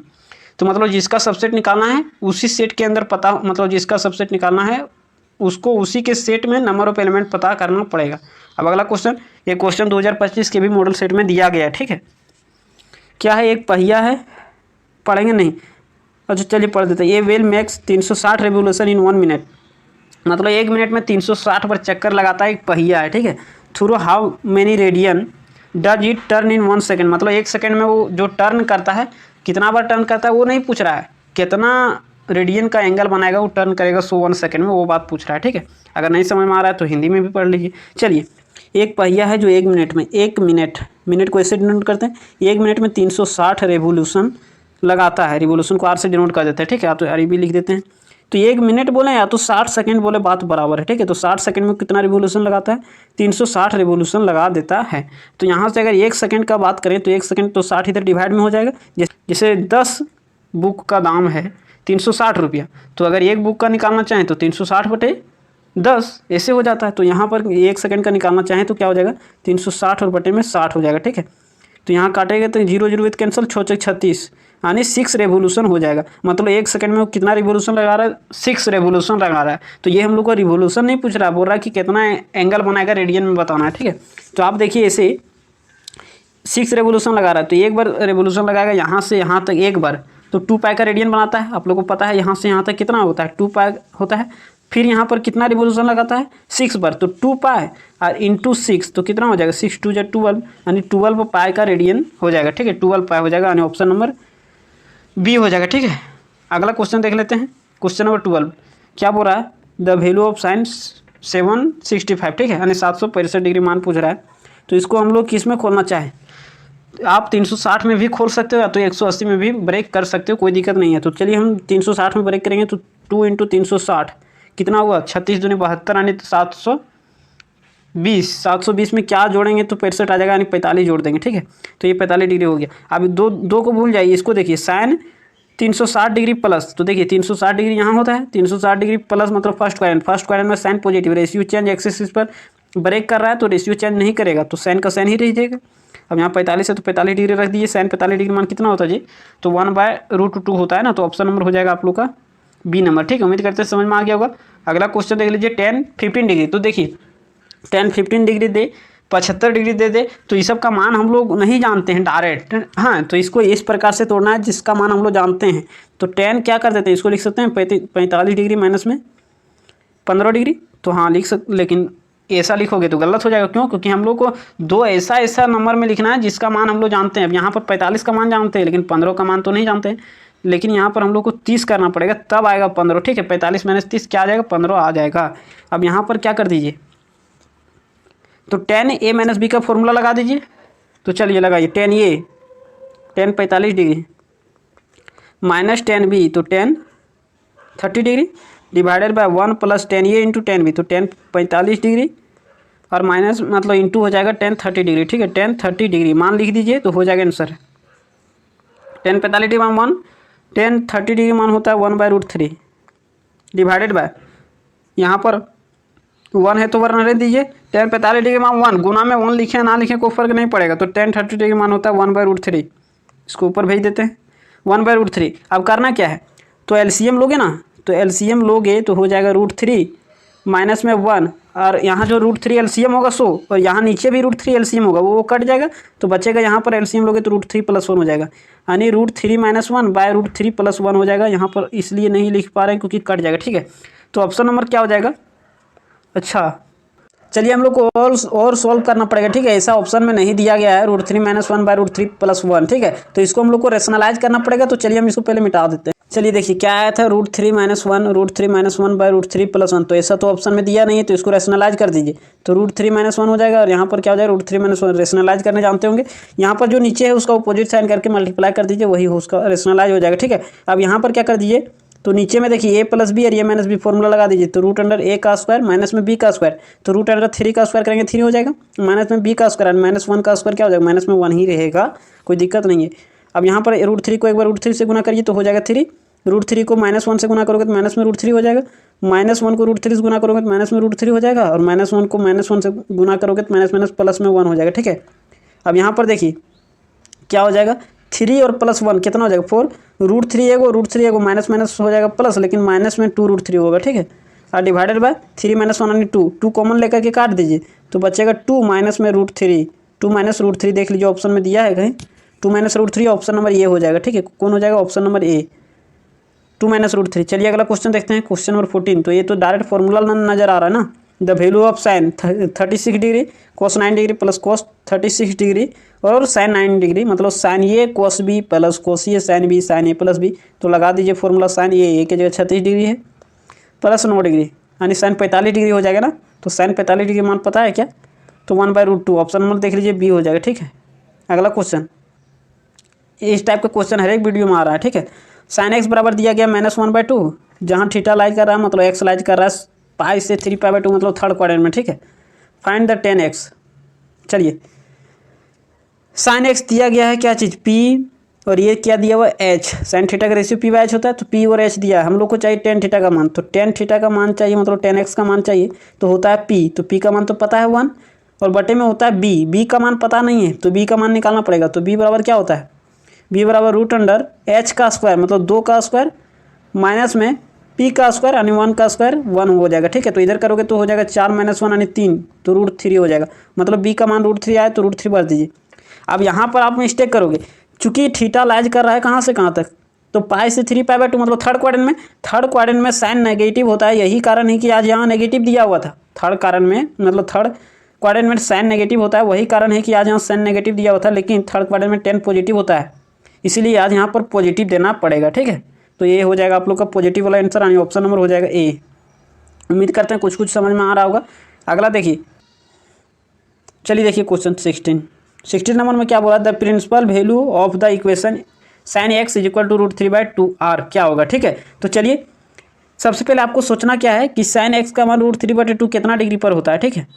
तो मतलब जिसका सबसेट निकालना है उसी सेट के अंदर पता, मतलब जिसका सबसेट निकालना है उसको उसी के सेट में नंबर ऑफ एलिमेंट पता करना पड़ेगा। अब अगला क्वेश्चन, ये क्वेश्चन 2025 के भी मॉडल सेट में दिया गया है। ठीक है, क्या है, एक पहिया है, पढ़ेंगे नहीं, अच्छा चलिए पढ़ देते हैं। ये wheel makes 360 revolution in 1 minute, मतलब 1 मिनट में 360 बार चक्कर लगाता है एक पहिया है। ठीक है, through how many radian does it turn in 1 second, मतलब 1 सेकेंड में वो जो टर्न करता है कितना बार टर्न करता है वो नहीं पूछ रहा है, कितना रेडियन का एंगल बनाएगा वो टर्न करेगा 1 सेकेंड में, वो बात पूछ रहा है। ठीक है, अगर नहीं समझ में आ रहा है तो हिंदी में भी पढ़ लीजिए। चलिए, एक पहिया है जो 1 मिनट में, 1 मिनट को ऐसे डिनोट करते हैं, 1 मिनट में 360 रेवोल्यूशन लगाता है, रिवोल्यूशन को आर से डिनोट कर देते हैं। ठीक है, तो आर भी लिख देते हैं। तो 1 मिनट बोले या तो 60 सेकंड बोले, बात बराबर है। ठीक है, तो 60 सेकंड में कितना रिवोल्यूशन लगाता है, 360 रिवोल्यूशन लगा देता है। तो यहाँ से अगर 1 सेकंड का बात करें तो 1 सेकंड तो 60 इधर डिवाइड में हो जाएगा। जैसे 10 बुक का दाम है 360 रुपया, तो अगर एक बुक का निकालना चाहें तो 360/10 ऐसे हो जाता है। तो यहाँ पर 1 सेकंड का निकालना चाहें तो क्या हो जाएगा, 360 और बटे में 60 हो जाएगा। ठीक है, तो यहाँ काटेंगे तो 0 0 विथ कैंसिल, 6 36 यानी 6 रेवोल्यूशन हो जाएगा। मतलब 1 सेकंड में वो कितना रिवोल्यूशन लगा रहा है, 6 रेवोल्यूशन लगा रहा है। तो ये हम लोग को रिवोल्यूशन नहीं पूछ रहा है, बोल रहा है कि कितना एंगल बनाएगा रेडियन में बताना है। ठीक है, तो आप देखिए ऐसे 6 रेवोल्यूशन लगा रहा है, तो एक बार रेवोल्यूशन लगाएगा यहाँ से यहाँ तक एक बार, तो 2 पाई का रेडियन बनाता है। आप लोगों को पता है यहाँ से यहाँ तक कितना होता है, 2 पाई होता है। फिर यहाँ पर कितना रिवोल्यूशन लगाता है, 6 बार, तो 2 पाई और इंटू 6 तो कितना हो जाएगा, 6 2 12 यानी 12 पाई का रेडियन हो जाएगा। ठीक है, 12 पाई हो जाएगा यानी ऑप्शन नंबर बी हो जाएगा। ठीक है, अगला क्वेश्चन देख लेते हैं। क्वेश्चन नंबर 12 क्या बोल रहा है, द वैल्यू ऑफ साइन 765। ठीक है, यानी 765 डिग्री मान पूछ रहा है। तो इसको हम लोग किस में खोलना चाहें, आप 360 में भी खोल सकते हो या तो 180 में भी ब्रेक कर सकते हो, कोई दिक्कत नहीं है। तो चलिए हम 360 में ब्रेक करेंगे, तो 2 × 360 कितना हुआ, 36 दूनी 72 यानी 720। 720 में क्या जोड़ेंगे तो 65 आ जाएगा, यानी 45 जोड़ देंगे। ठीक है, तो ये 45 डिग्री हो गया। अब दो को भूल जाइए, इसको देखिए साइन 360 डिग्री प्लस, तो देखिए 360 डिग्री यहाँ होता है, 360 डिग्री प्लस मतलब फर्स्ट क्वाड्रेंट में sine positive, ratio change axis पर ब्रेक कर रहा है तो रेशियो चेंज नहीं करेगा, तो साइन का साइन ही रह जाएगा। अब यहाँ 45 है तो 45 डिग्री रख दीजिए, साइन 45 डिग्री मान कितना होता है जी, तो 1/√2 होता है ना, तो ऑप्शन नंबर हो जाएगा आप लोग का बी नंबर। ठीक है, उम्मीद करते हैं समझ में आ गया होगा। अगला क्वेश्चन देख लीजिए 10 15 डिग्री, तो देखिए 10 15 डिग्री दे, 75 डिग्री दे, तो इस सब का मान हम लोग नहीं जानते हैं डायरेक्ट। हाँ, तो इसको इस प्रकार से तोड़ना है जिसका मान हम लोग जानते हैं। तो 10 क्या कर देते हैं, इसको लिख सकते हैं 45 डिग्री माइनस में 15 डिग्री, तो हाँ लिख सकते, लेकिन ऐसा लिखोगे तो गलत हो जाएगा। क्यों, क्योंकि हम लोग को दो ऐसा नंबर में लिखना है जिसका मान हम लोग जानते हैं। अब यहाँ पर 45 का मान जानते हैं लेकिन 15 का मान तो नहीं जानते हैं, लेकिन यहाँ पर हम लोग को 30 करना पड़ेगा तब आएगा 15। ठीक है, 45 - 30 क्या आ जाएगा, 15 आ जाएगा। अब यहाँ पर क्या कर दीजिए, तो 10a - b का फॉर्मूला लगा दीजिए। तो चलिए लगाइए 10a 10 45 डिग्री माइनस 10b तो 10 30 degree divided by 1 + 10a × 10b, तो 10 45 डिग्री और माइनस मतलब इंटू हो जाएगा 10 30 डिग्री। ठीक है, 10 30 डिग्री मान लिख दीजिए तो हो जाएगा आंसर। 10 45 डिग्री मान 1, 10 30 डिग्री मान होता है 1/√3 डिवाइडेड बाय, यहाँ पर 1 है तो 1 रहने दीजिए। 10 45 डिग्री मान 1, गुना में 1 लिखें ना लिखें कोई फर्क नहीं पड़ेगा। तो 10 30 डिग्री मान होता है 1/√3, इसको ऊपर भेज देते हैं 1/√3। अब करना क्या है, तो एलसीएम लोगे ना, तो एलसीएम लोगे तो हो जाएगा √3 माइनस में 1 और यहाँ जो √3 एलसीएम होगा 100 और यहाँ नीचे भी √3 एलसीएम होगा वो कट जाएगा, तो बचेगा यहाँ पर एलसीएम लोगे तो √3 + 1 हो जाएगा, यानी √3 - 1 बाय √3 + 1 हो जाएगा। यहाँ पर इसलिए नहीं लिख पा रहे हैं क्योंकि कट जाएगा, ठीक है। तो ऑप्शन नंबर क्या हो जाएगा? अच्छा चलिए हम लोग को और सॉल्व करना पड़ेगा, ठीक है। ऐसा ऑप्शन में नहीं दिया गया है √3 - 1 बाय √3 + 1, ठीक है। तो इसको हम लोग को रेशनलाइज करना पड़ेगा, तो चलिए हम इसको पहले मिटा देते हैं। चलिए देखिए क्या आया था, √3 - 1 √3 - 1 बाय √3 + 1, तो ऐसा तो ऑप्शन में दिया नहीं है, तो इसको रेशनलाइज कर दीजिए। तो √3 - 1 हो जाएगा और यहाँ पर क्या हो जाएगा, √3 - 1 रेशनलाइज करने जानते होंगे। यहाँ पर जो नीचे है उसका अपोजिट साइन करके मल्टीप्लाई कर दीजिए, वही उसका रेशनलाइज हो जाएगा, ठीक है। अब यहाँ पर क्या कर दीजिए, तो नीचे में देखिए a + b और a - b फॉर्मूला लगा दीजिए, तो √a का स्क्वायर माइनस में b का स्क्वायर, तो √3 का स्क्वायर करेंगे 3 हो जाएगा, माइनस में b का स्क्वायर -1 का स्क्वायर क्या हो जाएगा, -1 ही रहेगा, कोई दिक्कत नहीं है। अब यहाँ पर √3 को एक बार √3 से गुना करिए तो हो जाएगा 3, √3 को -1 से गुना करोगे तो माइनस में √3 हो जाएगा, -1 को √3 से गुना करोगे तो माइनस में √3 हो जाएगा, और -1 को -1 से गुना करोगे तो माइनस प्लस में 1 हो जाएगा, ठीक है। अब यहाँ पर देखिए क्या हो जाएगा, 3 और +1 कितना हो जाएगा 4, √3 एगो माइनस माइनस हो जाएगा प्लस, लेकिन माइनस में 2 √3 होगा, ठीक है। और डिवाइडेड बाय 3 - 1 यानी 2 कॉमन लेकर के काट दीजिए, तो बचेगा 2 माइनस में √3, 2 माइनस √3 देख लीजिए ऑप्शन में दिया है कहीं, 2 माइनस √3 ऑप्शन नंबर ए हो जाएगा, ठीक है। कौन हो जाएगा, ऑप्शन नंबर ए, 2 माइनस √3। चलिए अगला क्वेश्चन देखते हैं, क्वेश्चन नंबर 14। तो ये तो डायरेक्ट फॉर्मूला नजर आ रहा है ना, the value of sine 36 degree cos 9 degree plus cos 36 degree और साइन 9 डिग्री, मतलब साइन ए cos बी प्लस cos ए साइन बी साइन ए प्लस बी, तो लगा दीजिए फॉर्मूला साइन ए की जगह 36 डिग्री है प्लस 9 डिग्री यानी साइन 45 डिग्री हो जाएगा ना। तो साइन 45 डिग्री मान पता है क्या, तो 1/√2 ऑप्शन नंबर देख लीजिए बी हो जाएगा, ठीक है। अगला क्वेश्चन, इस टाइप का क्वेश्चन हर एक वीडियो में आ रहा है, ठीक है। साइन एक्स बराबर दिया गया -1/2, जहाँ थीटा लाइज कर रहा है मतलब एक्स लाइज कर रहा है पाई से 3π/2 मतलब थर्ड क्वाड्रेंट में, ठीक है। Find the tan x। चलिए साइन एक्स दिया गया है क्या चीज़ p, और ये क्या दिया हुआ h, साइन थीटा का रेशियो p/h होता है, तो p और h दिया है, हम लोग को चाहिए tan थीटा का मान, तो tan थीटा का मान चाहिए मतलब tan x का मान चाहिए, तो होता है p, तो p का मान तो पता है 1 और बटे में होता है b का मान पता नहीं है, तो b का मान निकालना पड़ेगा। तो b बराबर क्या होता है, b बराबर √h का स्क्वायर मतलब 2 का स्क्वायर माइनस में p का स्क्वायर यानी 1 का स्क्वायर 1 हो जाएगा, ठीक है। तो इधर करोगे तो हो जाएगा 4 - 1 यानी 3, तो √3 हो जाएगा, मतलब b का मान √3 आए तो √3 भर दीजिए। अब यहाँ पर आप मिस्टेक करोगे, चूंकि थीटा लाइज कर रहा है कहाँ से कहाँ तक, तो पाई से 3π/2 मतलब थर्ड क्वाड्रेंट में साइन नेगेटिव होता है, यही कारण है कि आज यहाँ नेगेटिव दिया हुआ था, थर्ड क्वाड्रेंट में साइन नेगेटिव होता है, वही कारण है कि आज यहाँ साइन नेगेटिव दिया हुआ था, लेकिन थर्ड क्वाड्रेंट में tan पॉजिटिव होता है, इसीलिए आज यहाँ पर पॉजिटिव देना पड़ेगा, ठीक है। तो ये हो जाएगा आप लोग का पॉजिटिव वाला आंसर, यानी ऑप्शन नंबर हो जाएगा ए। उम्मीद करते हैं कुछ समझ में आ रहा होगा। अगला देखिए, चलिए देखिए क्वेश्चन 16 नंबर में क्या बोला, the principal value of the equation sine x = √3/2r क्या होगा, ठीक है। तो चलिए सबसे पहले आपको सोचना क्या है कि साइन एक्स का मान √3/2 कितना डिग्री पर होता है, ठीक है।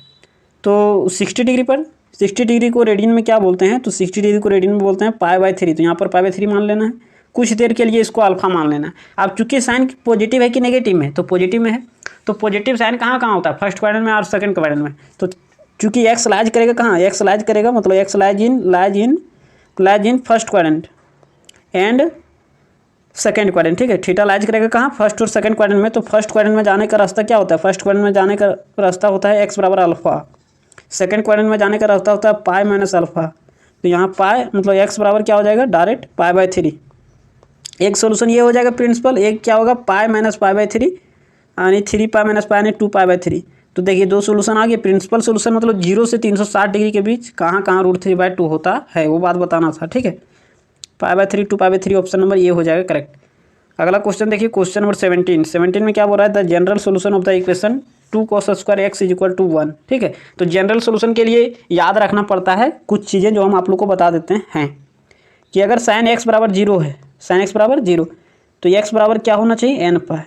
तो 60 डिग्री पर, 60 डिग्री को रेडियन में क्या बोलते हैं, तो 60 डिग्री को रेडियन में बोलते हैं π/3, तो यहाँ पर π/3 मान लेना है, कुछ देर के लिए इसको अल्फा मान लेना है। अब चूंकि साइन पॉजिटिव है कि नेगेटिव में, तो पॉजिटिव में है, तो पॉजिटिव साइन कहाँ कहाँ होता है, फर्स्ट क्वाड्रेंट में और सेकंड क्वाड्रेंट में। तो चूंकि एक्स लाइज करेगा कहाँ, एक्स लाइज करेगा मतलब x lies in first quadrant and second quadrant, ठीक है। थीटा लाइज करेगा कहाँ, फर्स्ट और सेकंड क्वाड्रेंट में, तो फर्स्ट क्वाड्रेंट में जाने का रास्ता क्या होता है, फर्स्ट क्वाड्रेंट में जाने का रास्ता होता है एक्स बराबर अल्फा, सेकंड क्वाड्रेंट में जाने का रास्ता होता है पाई माइनस अल्फा, तो यहाँ पाई मतलब एक्स बराबर क्या हो जाएगा, डायरेक्ट π/3। एक सोल्यूशन ये हो जाएगा प्रिंसिपल, एक क्या होगा पाई माइनस π/3 यानी 3π - π यानी 2π/3। तो देखिए दो सोल्यूशन आ गए। प्रिंसिपल सोल्यूशन मतलब 0 से 360 डिग्री के बीच कहाँ कहाँ √3/2 होता है, वो बात बताना था, ठीक है। π/3 2π/3 ऑप्शन नंबर ये हो जाएगा करेक्ट। अगला क्वेश्चन देखिए, क्वेश्चन नंबर 17 में क्या बोल रहा है, the general solution of the equation 2 cos² x = 1, ठीक है। तो जनरल सोल्यूशन के लिए याद रखना पड़ता है कुछ चीज़ें जो हम आप लोग को बता देते हैं कि अगर साइन x बराबर 0 है, साइन x बराबर 0, तो x बराबर क्या होना चाहिए n π,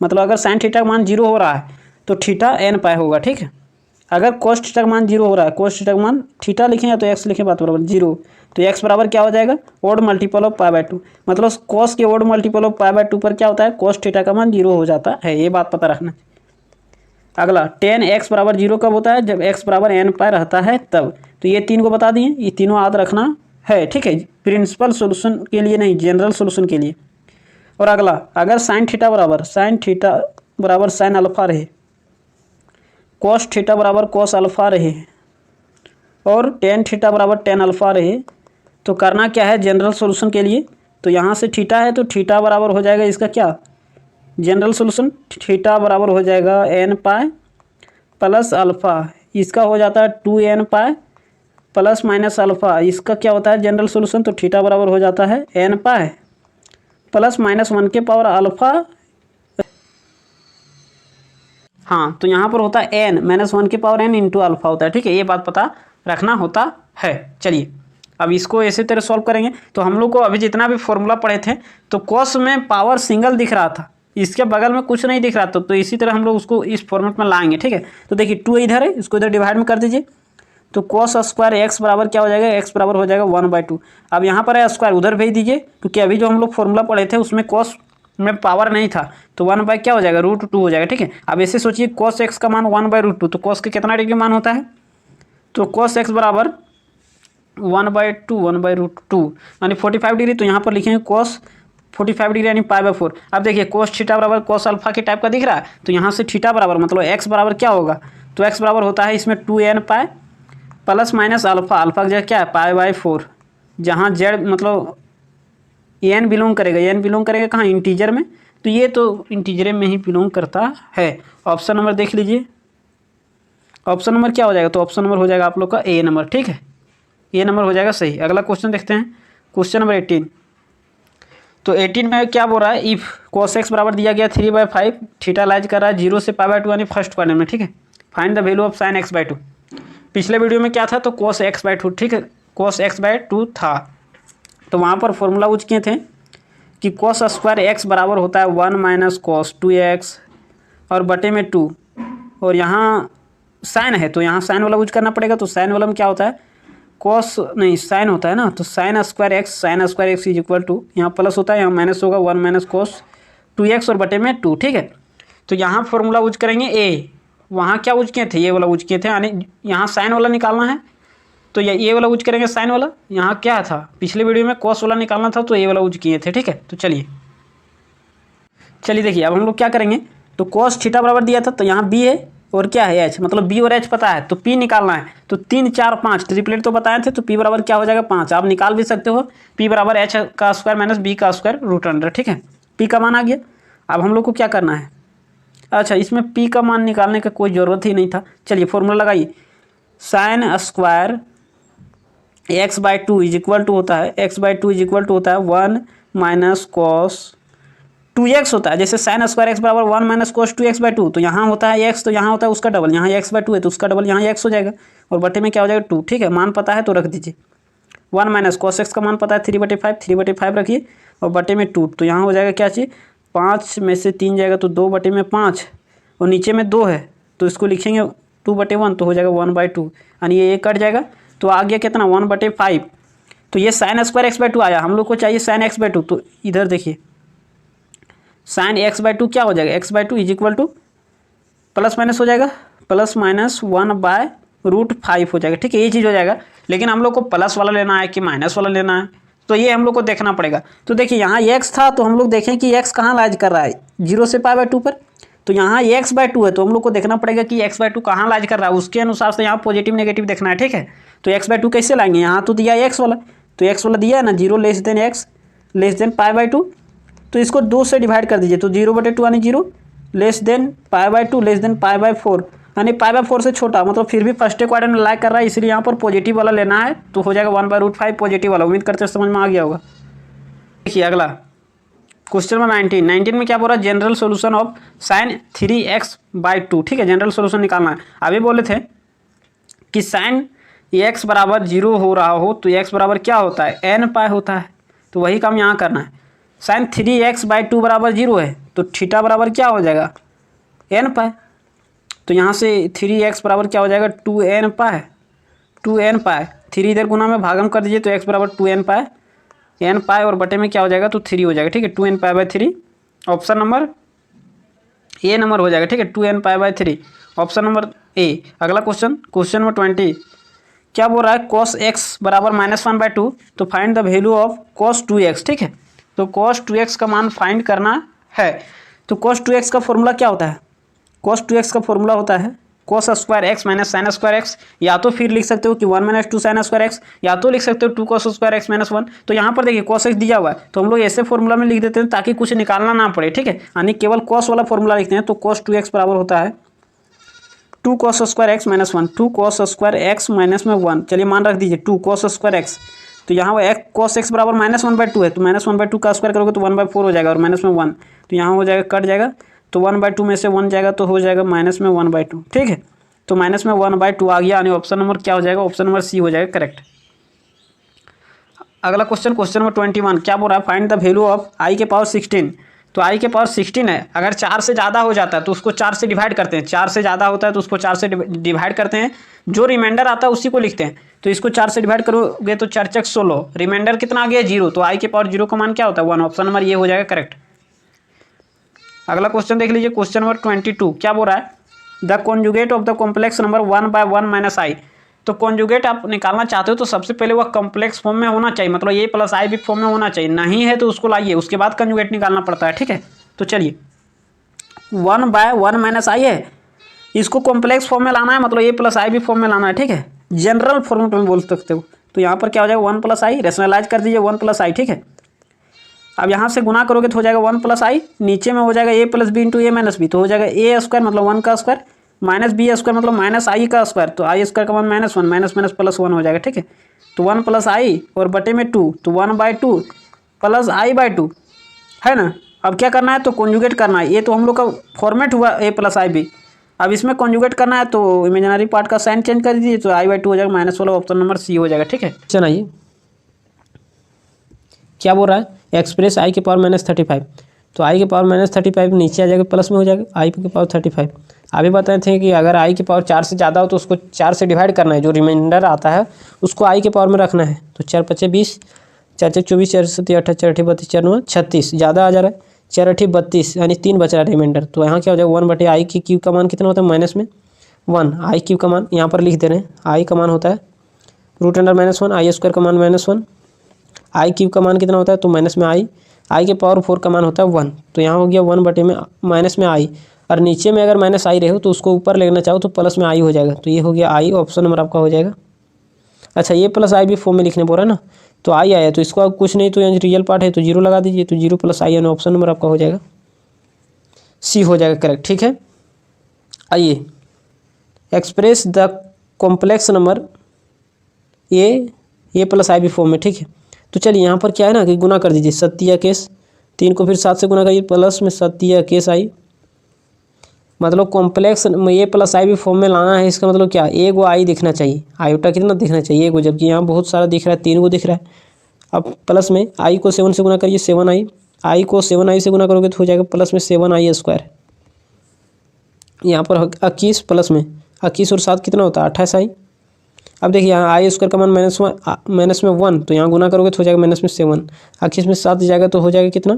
मतलब अगर साइन थीटा का मान 0 हो रहा है तो थीटा n π होगा, ठीक है। अगर cos थीटा का मान 0 हो रहा है, cos थीटा का मान थीटा लिखें या तो x लिखें बात बराबर 0, तो x बराबर क्या हो जाएगा ओड मल्टीपल ऑफ π/2, मतलब cos के ओड मल्टीपल ऑफ π/2 पर क्या होता है cos थीटा का मान 0 हो जाता है, ये बात पता रखना। अगला tan x बराबर 0 कब होता है, जब x बराबर n π रहता है तब। तो ये 3 को बता दिए, ये तीनों याद रखना है, ठीक है, प्रिंसिपल सोल्यूशन के लिए नहीं, जनरल सोल्यूशन के लिए। और अगला, अगर साइन थीटा बराबर साइन अल्फा रहे कॉस थीटा बराबर कॉस अल्फा रहे और टेन थीटा बराबर टेन अल्फा रहे, तो करना क्या है जनरल सॉल्यूशन के लिए, तो यहाँ से थीटा है तो थीटा बराबर हो जाएगा इसका क्या, जनरल सॉल्यूशन थीटा बराबर हो जाएगा एन पाई प्लस अल्फ़ा, इसका हो जाता है 2n pi plus minus alpha, इसका क्या होता है जनरल सॉल्यूशन, तो थीटा बराबर हो जाता है n पाई प्लस माइनस 1 के पावर अल्फ़ा। हाँ, तो यहाँ पर होता है n माइनस 1 के पावर n इंटू अल्फ़ा होता है, ठीक है, ये बात पता रखना होता है। चलिए अब इसको ऐसे तरह सॉल्व करेंगे। तो हम लोग को अभी जितना भी फॉर्मूला पढ़े थे तो कॉस में पावर सिंगल दिख रहा था, इसके बगल में कुछ नहीं दिख रहा था, तो इसी तरह हम लोग उसको इस फॉर्मेट में लाएंगे, ठीक है। तो देखिए 2 इधर है, इसको इधर डिवाइड में कर दीजिए, तो कॉस स्क्वायर एक्स बराबर क्या हो जाएगा, एक्स बराबर हो जाएगा 1/2। अब यहाँ पर है स्क्वायर उधर भेज दीजिए, क्योंकि अभी जो हम लोग फॉर्मूला पढ़े थे उसमें कॉस में पावर नहीं था, तो 1 क्या हो जाएगा √2 हो जाएगा, ठीक है। अब ऐसे सोचिए कॉस एक्स का मान 1/√2, तो कॉस के कितना डिग्री मान होता है, तो कॉस एक्स बराबर 1/2 यानी 45 डिग्री, तो यहाँ पर लिखेंगे कॉस 45 डिग्री यानी π/4। अब देखिए कॉस थीटा बराबर कॉस अल्फा के टाइप का दिख रहा है, तो यहाँ से थीटा बराबर मतलब एक्स बराबर क्या होगा, तो एक्स बराबर होता है इसमें 2n pi plus minus alpha, alpha का जगह क्या है π/4, जहाँ जेड मतलब एन बिलोंग करेगा, एन बिलोंग करेगा कहाँ इंटीजर में, तो ये तो इंटीजर में ही बिलोंग करता है। ऑप्शन नंबर देख लीजिए, ऑप्शन नंबर क्या हो जाएगा, तो ऑप्शन नंबर हो जाएगा आप लोग का ए नंबर, ठीक है, ए नंबर हो जाएगा सही। अगला क्वेश्चन देखते हैं, क्वेश्चन नंबर 18। तो 18 में क्या बोल रहा है, इफ cos x बराबर दिया गया 3/5, थीटा लाइज कर रहा है 0 से π/2 यानी फर्स्ट क्वाड्रेंट में, ठीक है। Find the value of sin x/2। पिछले वीडियो में क्या था, तो cos x/2, ठीक है, cos x/2 था, तो वहाँ पर फॉर्मूला यूज किए थे कि cos स्क्वायर x बराबर होता है 1 माइनस cos 2x और बटे में 2, और यहाँ साइन है तो यहाँ साइन वाला यूज करना पड़ेगा, तो साइन वाला में क्या होता है कॉस नहीं साइन होता है ना, तो sine square x is equal to, यहाँ प्लस होता है यहाँ माइनस होगा 1 माइनस कॉस 2x और बटे में 2, ठीक है। तो यहाँ फॉर्मूला यूज करेंगे ए, वहाँ क्या यूज किए थे, ये वाला यूज किए थे, यानी यहाँ साइन वाला निकालना है तो ये वाला यूज करेंगे साइन वाला, यहाँ क्या था पिछले वीडियो में कॉस वाला निकालना था तो ये वाला यूज किए थे, ठीक है। तो चलिए देखिए अब हम लोग क्या करेंगे, तो कॉस थीटा बराबर दिया था, तो यहाँ बी है और क्या है एच, मतलब बी और एच पता है, तो पी निकालना है, तो 3 4 5 ट्रिपलेट तो बताए थे, तो पी बराबर क्या हो जाएगा 5, आप निकाल भी सकते हो, पी बराबर एच का स्क्वायर माइनस बी का स्क्वायर √अंडर, ठीक है। पी का मान आ गया। अब हम लोग को क्या करना है, अच्छा इसमें पी का मान निकालने का कोई ज़रूरत ही नहीं था। चलिए फॉर्मूला लगाइए, sine square x/2 is equal to होता है, x/2 इज इक्वल टू होता है 1 माइनस कॉस 2x होता है, जैसे साइन स्क्वायर एक्स बराबर 1 माइनस कोस 2x/2, तो यहाँ होता है x, तो यहाँ होता है उसका डबल, यहाँ x/2 है तो उसका डबल यहाँ x हो जाएगा, और बटे में क्या हो जाएगा 2, ठीक है। मान पता है तो रख दीजिए, 1 माइनस कॉस एक्स का मान पता है 3/5 रखिए, और बटे में 2, तो यहाँ हो जाएगा क्या चाहिए 5 में से 3 जाएगा तो 2/5, और नीचे में 2 है तो इसको लिखेंगे 2/1, तो हो जाएगा 1/2, यानी ये कट जाएगा, तो आ गया कितना 1/5। तो ये साइन स्क्वायर x/2 आया, हम लोग को चाहिए साइन x/2, तो इधर देखिए साइन x/2 क्या हो जाएगा, x/2 is equal two plus minus हो जाएगा, प्लस माइनस 1/√5 हो जाएगा, ठीक है, ये चीज़ हो जाएगा। लेकिन हम लोग को प्लस वाला लेना है कि माइनस वाला लेना है, तो ये हम लोग को देखना पड़ेगा। तो देखिए यहाँ x था, तो हम लोग देखें कि x कहाँ लाइज कर रहा है 0 से π/2 पर, तो यहाँ x/2 है, तो हम लोग को देखना पड़ेगा कि x/2 कहाँ लाइज कर रहा है, उसके अनुसार से यहाँ पॉजिटिव नेगेटिव देखना है, ठीक है। तो x/2 कैसे लाएंगे, यहाँ तो दिया है x वाला, तो x वाला दिया है ना 0 less than x less than π/2, तो इसको 2 से डिवाइड कर दीजिए, तो 0/2 यानी 0 लेस देन π/2 लेस देन π/4 यानी π/4 से छोटा, मतलब फिर भी फर्स्ट क्वाड्रेंट में लाइक कर रहा है, इसलिए यहाँ पर पॉजिटिव वाला लेना है, तो हो जाएगा 1/√5 पॉजिटिव वाला। उम्मीद करते हैं समझ में आ गया होगा। देखिए अगला क्वेश्चन नंबर 19 में क्या बोल रहा है, general solution of sine 3x/2, ठीक है, जनरल सोल्यूशन निकालना है। अभी बोले थे कि साइन x बराबर 0 हो रहा हो तो x बराबर क्या होता है n पाई होता है, तो वही काम यहाँ करना है। साइन 3x/2 बराबर 0 है तो थीटा बराबर क्या हो जाएगा n पाई, तो यहाँ से 3x बराबर क्या हो जाएगा 2n पाई, 3 इधर गुना में भागम कर दीजिए, तो x बराबर 2n पाई और बटे में क्या हो जाएगा तो 3 हो जाएगा, ठीक है, 2n pi, option number A number हो जाएगा, ठीक है, 2n पाई/3 ऑप्शन नंबर ए। अगला क्वेश्चन नंबर 20 क्या बोल रहा है, cos x बराबर -1/2, तो find the value of cos 2x, ठीक है, तो cos 2x का मान फाइंड करना है। तो cos 2x का फॉर्मूला क्या होता है, cos 2x का फॉर्मूला होता है cos square x minus sign square x, या तो फिर लिख सकते हो कि 1 माइनस 2 साइन स्क्वायर एक्स, या तो लिख सकते हो 2 cos स्क्वायर एक्स माइनस 1। तो यहाँ पर देखिए cos एक्स दिया हुआ है तो हम लोग ऐसे फॉर्मूला में लिख देते हैं ताकि कुछ निकालना ना पड़े, ठीक है, यानी केवल cos वाला फॉर्मूला लिखते हैं। तो cos 2x बराबर होता है 2 cos square x minus 1, 2 cos square x minus में 1, चलिए मान रख दीजिए 2 cos स्क्वायर एक्स, तो यहाँ वो cos x बराबर -1/2 है, तो -1/2 का स्क्वायर करोगे तो 1/4 हो जाएगा और माइनस में 1, तो यहाँ हो जाएगा कट जाएगा, तो 1/2 में से 1 जाएगा तो हो जाएगा माइनस में 1/2, ठीक है। तो माइनस में 1/2 आ गया, यानी ऑप्शन नंबर क्या हो जाएगा, ऑप्शन नंबर सी हो जाएगा करेक्ट। अगला क्वेश्चन नंबर 21 क्या बोल रहा है, find the value of i के पावर 16। तो i के पावर 16 है, अगर 4 से ज़्यादा हो जाता है तो उसको 4 से डिवाइड करते हैं, 4 से ज़्यादा होता है तो उसको 4 से डिवाइड करते हैं, जो रिमाइंडर आता है उसी को लिखते हैं। तो इसको 4 से डिवाइड करोगे तो 4 चक 16, रिमाइंडर कितना आ गया 0, तो i के पावर 0 का मान क्या होता है 1, ऑप्शन नंबर ये हो जाएगा करेक्ट। अगला क्वेश्चन देख लीजिए, क्वेश्चन नंबर 22 क्या बोल रहा है, the conjugate of the complex number 1/1 minus i. तो कॉन्जुगेट आप निकालना चाहते हो तो सबसे पहले वह कॉम्प्लेक्स फॉर्म में होना चाहिए, मतलब a प्लस आई भी फॉर्म में होना चाहिए, नहीं है तो उसको लाइए, उसके बाद कॉन्जुगेट निकालना पड़ता है, ठीक है। तो चलिए 1/1 माइनस आई है, इसको कॉम्प्लेक्स फॉर्म में लाना है, मतलब a प्लस आई भी फॉर्म में लाना है, ठीक है, जनरल फॉर्म में बोल सकते हो। तो यहाँ पर क्या हो जाएगा 1 प्लस आई, रेशनलाइज कर दीजिए 1 प्लस आई, ठीक है। अब यहाँ से गुना करोगे तो हो जाएगा 1 प्लस आई, नीचे में हो जाएगा a plus B into A minus B, तो हो जाएगा a स्क्वायर मतलब 1 का स्क्वायर माइनस बी स्क्वायर मतलब माइनस आई का स्क्वायर, तो आई स्क्वायर का मान -1, माइनस माइनस प्लस 1 हो जाएगा, ठीक है। तो 1 प्लस आई और बटे में 2, तो 1/2 प्लस i/2 है ना। अब क्या करना है, तो कॉन्जुगेट करना है, ये तो हम लोग का फॉर्मेट हुआ a प्लस आई बी, अब इसमें कॉन्जुगेट करना है तो इमेजिनरी पार्ट का साइन चेंज कर दीजिए, तो i/2 हो जाएगा माइनस वाला, ऑप्शन नंबर सी हो जाएगा, ठीक है। चलिए क्या बोल रहा है, एक्सप्रेस i के पावर -35। तो i के पावर -35 नीचे आ जाएगा प्लस में हो जाएगा i के पावर 35। अभी बताए थे कि अगर i के पावर 4 से ज़्यादा हो तो उसको 4 से डिवाइड करना है, जो रिमाइंडर आता है उसको i के पावर में रखना है। तो 4 × 5 = 20, 4 × 24, 4 × 7 = 28, 4 × 8 = 32, 4 × 9 = 36, ज़्यादा आ जा रहा है, 4 × 8 = 32, यानी 3 बच रहा है रिमाइंडर। तो यहाँ क्या हो जाएगा 1/i की क्यूब का मान कितना होता है माइनस में 1, i क्यूब का मान यहाँ पर लिख दे रहे हैं, i का मान होता है √(-1), i स्क्वायर का मान -1, i क्यूब का मान कितना होता है तो माइनस में i के पावर 4 का मान होता है 1, तो यहाँ हो गया 1 में माइनस में i, और नीचे में अगर माइनस i रहे हो तो उसको ऊपर लेना चाहो तो प्लस में i हो जाएगा, तो ये हो गया i, ऑप्शन नंबर आपका हो जाएगा। अच्छा ये प्लस i भी फॉर्म में लिखने बोल रहा है ना, तो i आया तो इसको अब कुछ नहीं, तो यहाँ रियल पार्ट है तो 0 लगा दीजिए, तो 0 + i यानी ऑप्शन नंबर आपका हो जाएगा सी हो जाएगा करेक्ट, ठीक है। आइए express the complex number a plus i भी फॉर्म में, ठीक है। तो चलिए यहाँ पर क्या है ना कि गुना कर दीजिए, 7 केस 3 को फिर 7 से गुना करिए, प्लस में 7 केस i, मतलब कॉम्प्लेक्स a प्लस i भी फॉर्म में लाना है, इसका मतलब क्या, एक गो i दिखना चाहिए, आयोटा कितना दिखना चाहिए, एक गो, जबकि यहाँ बहुत सारा दिख रहा है, 3 गो दिख रहा है। अब प्लस में i को 7 से गुना करिए, 7i, i को 7i से गुना करोगे तो हो जाएगा प्लस में 7i², यहाँ पर 21 प्लस में 21 और 7 कितना होता है 28i। अब देखिए यहाँ i² का मान माइनस में 1, तो यहाँ गुना करोगे तो हो जाएगा माइनस में 7, 21 में 7 जाएगा तो हो जाएगा कितना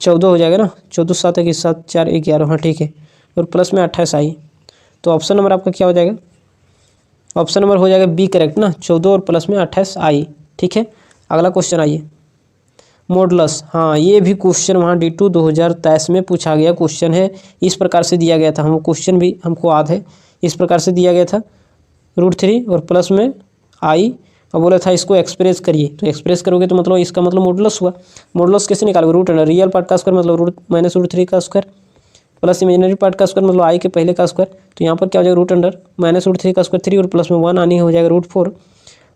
14 हो जाएगा ना, 14 7 1 7 4 11, हाँ ठीक है, और प्लस में 28i। तो ऑप्शन नंबर आपका क्या हो जाएगा, ऑप्शन नंबर हो जाएगा बी करेक्ट ना, 14 और प्लस में 28i, ठीक है। अगला क्वेश्चन आइए, मॉडुलस, हाँ ये भी क्वेश्चन वहाँ D2 2023 में पूछा गया क्वेश्चन है, इस प्रकार से दिया गया था, हम क्वेश्चन भी हमको याद है, इस प्रकार से दिया गया था √3 और प्लस में i, और बोला था इसको एक्सप्रेस करिए, तो एक्सप्रेस करोगे तो मतलब इसका मतलब मॉडुलस हुआ। मॉडुलस कैसे निकालोगे, √, रियल पार्ट का स्क्वायर मतलब -√3 का स्क्वायर प्लस इमेजिनरी पार्ट का स्क्वायर मतलब i के पहले का स्क्वायर, तो यहाँ पर क्या हो जाएगा √(-√3 का स्क्वायर 3 और प्लस में 1 आनी हो जाएगा √4,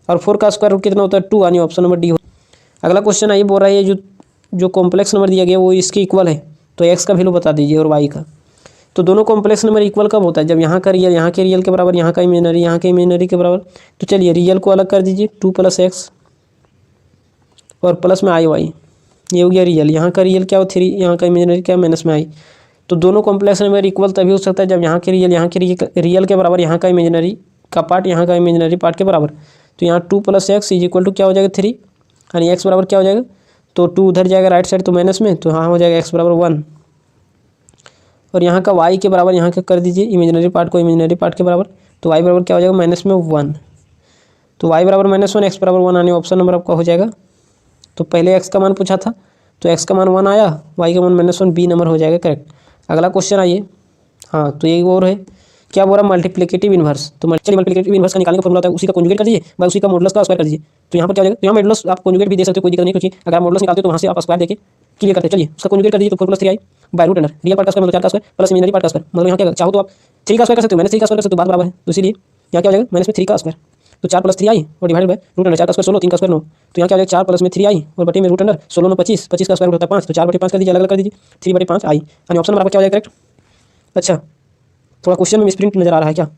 और 4 का स्क्वायर रूट कितना होता है 2 आनी, ऑप्शन नंबर डी हो। अगला क्वेश्चन आइए, बोल रहा है ये जो कॉम्प्लेक्स नंबर दिया गया वो इसके इक्वल है, तो x का वैल्यू बता दीजिए और y का। तो दोनों कॉम्प्लेक्स नंबर इक्वल कब होता है, जब यहाँ का रियल यहाँ के रियल के बराबर, यहाँ का इमेजिनरी यहाँ के इमेजिनरी के बराबर। तो चलिए रियल को अलग कर दीजिए, 2 + x और प्लस में i y, ये हो गया रियल, यहाँ का रियल क्या हो 3, यहाँ का इमेजिनरी क्या माइनस में i। तो दोनों कॉम्प्लेक्स नंबर इक्वल तभी हो सकता है जब यहाँ के रियल यहाँ के रियल के बराबर, यहाँ का इमेजिनरी का पार्ट यहाँ का इमेजिनरी पार्ट के बराबर। तो यहाँ 2 + x = क्या हो जाएगा 3, यानी x बराबर क्या हो जाएगा, तो 2 उधर जाएगा राइट साइड तो माइनस में, तो हाँ हो जाएगा x बराबर 1, और यहाँ का y के बराबर यहाँ का कर दीजिए, इमेजिनरी पार्ट को इमेजिनरी पार्ट के बराबर, तो y बराबर क्या हो जाएगा माइनस में 1, तो y बराबर -1 x बराबर 1 आने, ऑप्शन नंबर आपका हो जाएगा। तो पहले x का मान पूछा था तो x का मान 1 आया, y का मान -1, बी नंबर हो जाएगा करेक्ट। अगला क्वेश्चन आइए, हाँ तो एक और है क्या बोल रहा मल्टीप्लिकेटिव इनवर्स। तो चलिए मल्टीप्लिकेटिव इनवर्स का निकालने का फॉर्मूला होता है उसी का कॉन्जुगेट कर दीजिए, बाय उसी का मॉडुलस का स्क्वायर कर दीजिए। तो यहाँ पर क्या हो जाएगा, तो यहाँ मॉडुलस आप कॉन्जुगेट भी दे सकते हो, कोई दिक्कत नहीं, क्योंकि अगर आप मॉडुलस निकालते हो तो वहाँ से आप स्क्वायर देके क्लियर करते हैं। चलिए उसका कॉन्जुगेट कर दीजिए, तो 4 + 3 i by root under real part का स्क्वायर मतलब 4 का स्क्वायर प्लस इमेजिनरी पार्ट का स्क्वायर, मतलब यहाँ क्या चाहो तो आप 3 का स्क्वायर कर सकते हो, -3 का स्क्वायर कर सकते हो, बात बराबर है। तो इसीलिए यहाँ क्या हो जाएगा -3 का स्क्वायर, तो 4 + 3 आई और डिवाइडेड बाय रूट अंडर 4 का स्क्वायर 16, 3 का स्क्वायर 9। तो यहाँ क्या हो जाएगा 4 + 3 आई और बटे में रूट अंडर 16 9 25, 25 का स्क्वायर होता है 5, तो 4/5 कर दीजिए, अलग अलग कर दीजिए, 3/5 आई। यानी ऑप्शन नंबर आपका क्या हो जाएगा करेक्ट। अच्छा थोड़ा क्वेश्चन में मिसप्रिंट नजर आ रहा है क्या।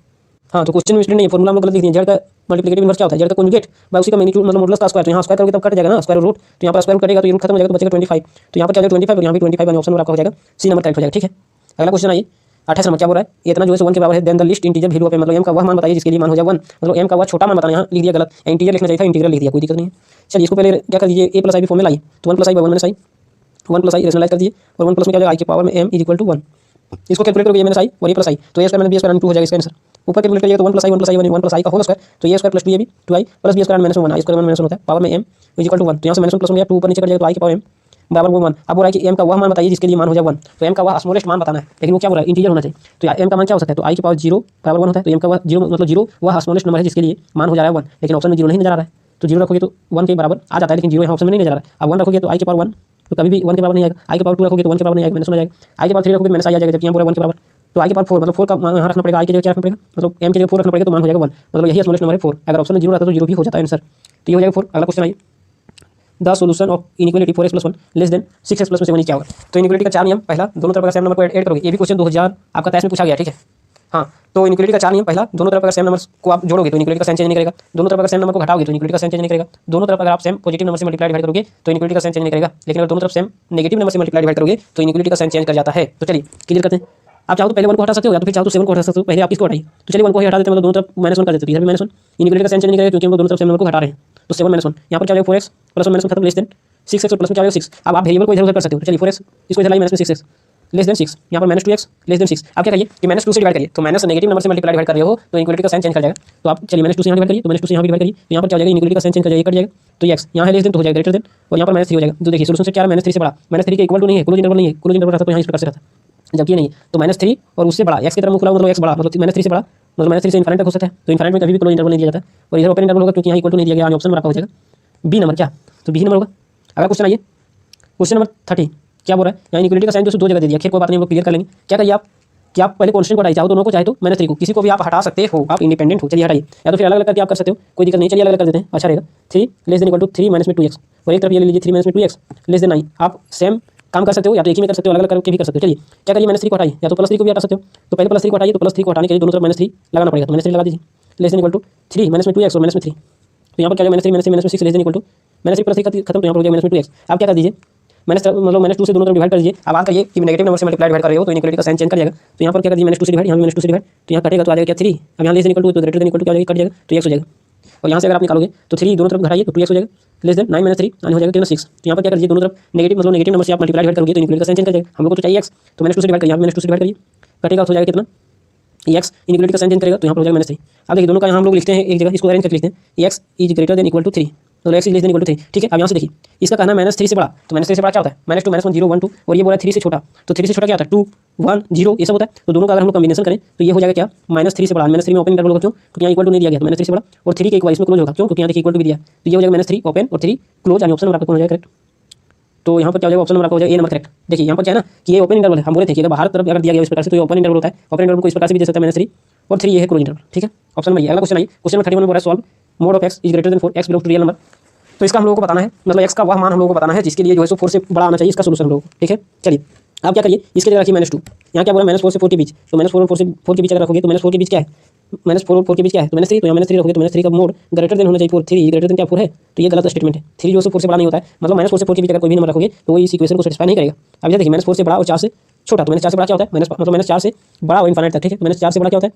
हाँ तो क्वेश्चन में मिसप्रिंट नहीं, फॉर्मूला हम लोग गलत लिख दिए। जेड का मल्टीप्लिकेटिव इनवर्स क्या होता है, जेड का कॉन्जुगेट बाय उसी का मैग्नीट्यूड मतलब मॉडुलस का स्क्वायर। तो यहाँ स्क्वायर करोगे तब कट जाएगा ना, स्क्वायर रूट, तो यहाँ पर स्क्वायर रूट कटेगा तो ये रूट खत्म हो जाएगा, तो बचेगा 25। तो यहाँ पर क्या हो जाएगा 25 और यहाँ भी 25, यानी ऑप्शन नंबर आपका हो जाएगा सी नंबर करेक्ट हो जाएगा। ठीक है अगला क्वेश्चन आइए 28 नंबर, क्या बोल रहा है, इतना जो है 1 के बराबर है, then the least integer value of मतलब m का वह मान बताइए जिसके लिए मान हो जाए 1, मतलब m का वह छोटा मान बताना। यहाँ लिख दिया गलत, इंटीजर लिखना चाहिए था, इंटीजर लिख दिया, कोई दिक्कत नहीं है। चलिए इसको पहले क्या कर दीजिए, a + i भी फॉर्म में लाइए, तो 1 + i / 1 - i 1 + i रेशनलाइज कर दीजिए, और 1 प्लस में क्या हो जाएगा i की पावर में m = 1। इसको कैलकुलेट करोगे a - i और a + i, तो a² - b² 2 हो जाएगा इसका आंसर। ऊपर कैलकुलेट करिए तो 1 + i 1 + i 1 + i का होल स्क्वायर, तो a² + 2ab 2i plus b² - 1 i² - 1 होता है, पावर में m = 1। तो यहाँ से -1 + 1 2 ऊपर नीचे कर जाएगा, तो i की पावर m बराबर 1। अब बोल रहा है कि m का वह मान बताइए जिसके लिए मान हो जाए 1, तो m का वह स्मॉलेस्ट मान बताना है, लेकिन वो क्या बोल रहा है इंटीजर होना चाहिए। तो m का मान क्या हो सकता है, तो i की पावर 0 बराबर 1 होता है, तो m का वह 0 मतलब 0 वह स्मॉलेस्ट नंबर है जिसके लिए मान हो जा रहा है 1, लेकिन ऑप्शन में 0 नहीं नजर आ रहा है। तो 0 रखोगे तो 1 के बराबर आ जाता है, लेकिन 0 यहाँ ऑप्शन में नहीं नजर आ रहा है। अब 1 रखोगे तो i की पावर 1 तो कभी भी 1 के बराबर नहीं आएगा, i की पावर 2 रखोगे तो 1 के बराबर नहीं आएगा, माइनस में आ जाएगा। i की पावर 3 रखोगे तो -i आ जाएगा, जबकि यहाँ पूरा 1 के बराबर। तो i की पावर 4 मतलब 4 का मान यहाँ रखना पड़ेगा, i की जगह क्या रखना पड़ेगा, मतलब m की जगह 4 रखना पड़ेगा, तो मान हो जाएगा 1, मतलब यही स्मॉलेस्ट नंबर है 4। अगर ऑप्शन में 0 रहता तो 0 भी हो जाता है आंसर, तो ये हो जाएगा 4। अगला क्वेश्चन आइए, the solution of inequality 4x + 1 less than 6x + 7 क्या होगा। तो इनइक्वालिटी का 4 नियम, पहला दोनों तरफ अगर सेम नंबर को ऐड करोगे, ये भी क्वेश्चन 2000 आपका 23 में पूछा गया, ठीक है। हाँ तो इनइक्वालिटी का 4 नियम, पहला दोनों तरफ अगर सेम नंबर को आप जोड़ोगे तो इनइक्वालिटी का साइन चेंज नहीं करेगा, दोनों तरफ अगर सेम नंबर को घटाओगे तो इनइक्वालिटी का साइन चेंज नहीं करेगा, दोनों तरफ अगर आप सेम पॉजिटिव नंबर से मल्टीप्लाई डिवाइड करोगे तो इनइक्वालिटी का साइन चेंज नहीं करेगा, लेकिन अगर दोनों तरफ सेम नेगेटिव नंबर से मल्टीप्लाई डिवाइड करोगे तो इनइक्वालिटी का साइन चेंज कर जाता है। तो चलिए क्लियर करते हैं। आप चाहो तो पहले 1 को हटा सकते हो, या तो फिर चाहो तो 7 को हटा सकते हो, पहले आप किसको हटाइए। तो चलिए 1 को ही हटा देते हैं, मतलब दोनों तरफ -1 कर देते हैं, इधर भी -1, इनइक्वालिटी का साइन चेंज नहीं करेगा क्योंकि हम दोनों तरफ सेम नंबर को घटा रहे हैं। तो 7 - 1 यहाँ पर क्या हो जाएगा 4x + 1 - 1 खत्म, लेस देन 6x और प्लस में क्या हो जाएगा 6। अब आप वेरिएबल को इधर उधर कर सकते हो, तो चलिए 4x इसको इधर लाइए -6x लेस देन 6, यहाँ पर -2x लेस देन 6। आप क्या करिए कि -2 से डिवाइड करिए, तो माइनस नेगेटिव नंबर से मल्टीप्लाई डिवाइड कर रहे हो तो इनइक्वालिटी का साइन चेंज कर जाएगा। तो आप चलिए -2 से यहाँ डिवाइड करिए, तो -2 से यहाँ डिवाइड करिए, तो यहाँ पर क्या हो जाएगा इनइक्वालिटी का साइन चेंज कर जाएगा, कट जाएगा, तो ये x यहाँ है लेस देन तो हो जाएगा ग्रेटर देन, और यहाँ पर -3 हो जाएगा। तो देखिए सोल्यूशन से क्या है, -3 से बड़ा, -3 के इक्वल टू नहीं है, क्लोज इंटरवल नहीं है, क्लोज इंटरवल रहता तो यहाँ इस प्रकार से रहता, जबकि ये नहीं है। तो -3 और उससे बड़ा x की तरफ मुँह खुला मतलब x बड़ा, मतलब -3 से बड़ा मतलब -3 से इनफाइनाइट तक हो सकता है। तो इनफाइनाइट में कभी भी क्लोज इंटरवल नहीं दिया जाता, और इधर ओपन इंटरवल होगा क्योंकि यहाँ इक्वल टू नहीं दिया गया, ऑप्शन नंबर आपका हो जाएगा बी नंबर। क्या तो बी नंबर होगा। अगला क्वेश्चन आइए, क्वेश्चन नंबर 30 क्या बोल रहा है, यहाँ इनइक्वालिटी का साइन जो 2 जगह दे दिया, खैर कोई बात नहीं, हम लोग क्लियर कर लेंगे। क्या करिए आप कि आप पहले कॉन्स्टेंट को हटाइए, चाहो दोनों को, चाहे तो -3 को, किसी को भी आप हटा सकते हो, आप इंडिपेंडेंट हो। चलिए हटाइए, या तो फिर अलग अलग करके आप कर सकते हो, कोई दिक्कत नहीं। चलिए अलग अलग कर देते हैं, अच्छा रहेगा। 3 less than equal to 3 - 2x, और एक तरफ ये ले लीजिए 3 - 2x लेस देन 9। आप सेम काम कर सकते हो, या तो एक ही में कर सकते हो, अलग अलग करके भी कर सकते हो। चलिए क्या करिए -3 को हटाइए, या तो +3 को भी हटा सकते हो। तो पहले +3 को हटाइए, तो +3 को हटाने के लिए दोनों तरफ -3 लगाना पड़ेगा, तो -3 लगा दीजिए less than equal to 3 - 2x और -3। तो यहाँ पर क्या -3 - 6 लेस देन इक्वल टू -3 + 3 खत्म, तो यहाँ पर हो गया -2x। आप क्या कर दीजिए मतलब -2 से दोनों तरफ डिवाइड कर दीजिए। अब आप करिए कि नेगेटिव नंबर से मल्टीप्लाई डिवाइड कर रहे हो तो इनइक्वालिटी का साइन चेंज कर जाएगा। तो यहाँ पर क्या कर दीजिए -2 से डिवाइड, यहाँ भी -2 से डिवाइड, तो यहाँ कटेगा तो आ जाएगा क्या 3। अब यहाँ लेस देन इक्वल टू तो ग्रेटर देन इक्वल टू क्या हो जाएगा, कट जाएगा तो x हो जाएगा। और यहाँ से अगर आप निकालोगे तो 3 दोनों तरफ घटाइए तो 2x हो जाएगा लेस देन 9 - 3 यानी हो जाएगा 6। तो यहाँ पर क्या कर दीजिए दोनों तरफ नेगेटिव मतलब नेगेटिव नंबर से आप मल्टीप्लाई डिवाइड करोगे तो इनइक्वालिटी का साइन चेंज कर जाएगा। हम लोग को तो चाहिए x, तो -2 से डिवाइड करिए, यहाँ -2 से डिवाइड करिए, कटेगा तो हो जाएगा कितना x, इनइक्वालिटी का साइन चेंज करेगा तो यहाँ पर हो जाएगा -3। अब देखिए दोनों का यहाँ हम लोग लिखते हैं एक जगह, इसको अरेंज करके लिखते हैं x = 3, तो x less than equal to 3। ठीक है, अब यहाँ से देखिए इसका कहना है -3 से बड़ा, तो -3 से बड़ा क्या होता है -2 -1 0 1 2, और ये बोला 3 से छोटा, तो 3 से छोटा क्या होता है 2 1 0 ये सब होता है। तो दोनों का अगर हम लोग कॉम्बिनेशन करें तो ये हो जाएगा क्या -3 से बड़ा, -3 में ओपन इंटरवल होगा, क्यों क्योंकि यहाँ इक्वल टू नहीं दिया गया, तो -3 से बड़ा, और 3 के इक्वल इसमें क्लोज होगा, क्यों क्योंकि यहाँ देखिए इक्वल टू भी दिया, तो ये हो जाएगा -3 ओपन और 3 क्लोज, यानी ऑप्शन नंबर आपका कौन हो जाएगा करेक्ट। तो यहाँ पर क्या हो जाएगा ऑप्शन नंबर आपका हो जाएगा ए नंबर करेक्ट। देखिए यहाँ पर क्या है ना कि ये ओपन इंटरवल है, हम बोले थे कि अगर बाहर तरफ अगर दिया गया इस प्रकार से तो ये ओपन इंटरवल होता है, ओपन इंटरवल को इस प्रकार से भी दे सकता है -3 और 3 ये है क्लोज इंटरवल। ठीक है, ऑप्शन में ये। अगला क्वेश्चन आइए, क्वेश्चन नंबर 31 में बोल रहा है solve mod of x > 4 x belongs to real number. तो इसका हम लोगों को बताना है, मतलब x का वह मान हम लोगों को बताना है जिसके लिए जो है सो 4 से बड़ा आना चाहिए, इसका सोल्यूशन हम लोगों को। ठीक है, चलिए आप क्या करिए इसके लिए रखिए -2, यहाँ क्या बोला -4 से 4 के बीच, तो -4 और 4 के बीच अगर रखोगे तो -4 के बीच क्या है, -4 और 4 के बीच क्या है, तो -3, तो यहाँ -3 रखोगे तो -3 का मोड ग्रेटर देन होना चाहिए 4, 3 ग्रेटर देन क्या 4 है, तो ये गलत स्टेटमेंट है। 3 जो है 4 से बड़ा नहीं होता है, मतलब -4 से 4 के बीच अगर कोई भी नंबर रखोगे तो वो इस इक्वेशन को सेटिस्फाई नहीं करेगा। अब ये देखिए -4 से बड़ा और 4 से छोटा, तो -4 से बड़ा क्या होता है मतलब -4 से बड़ा और इनफाइनाइट तक। ठीक है, -4 से बड़ा क्या होता है,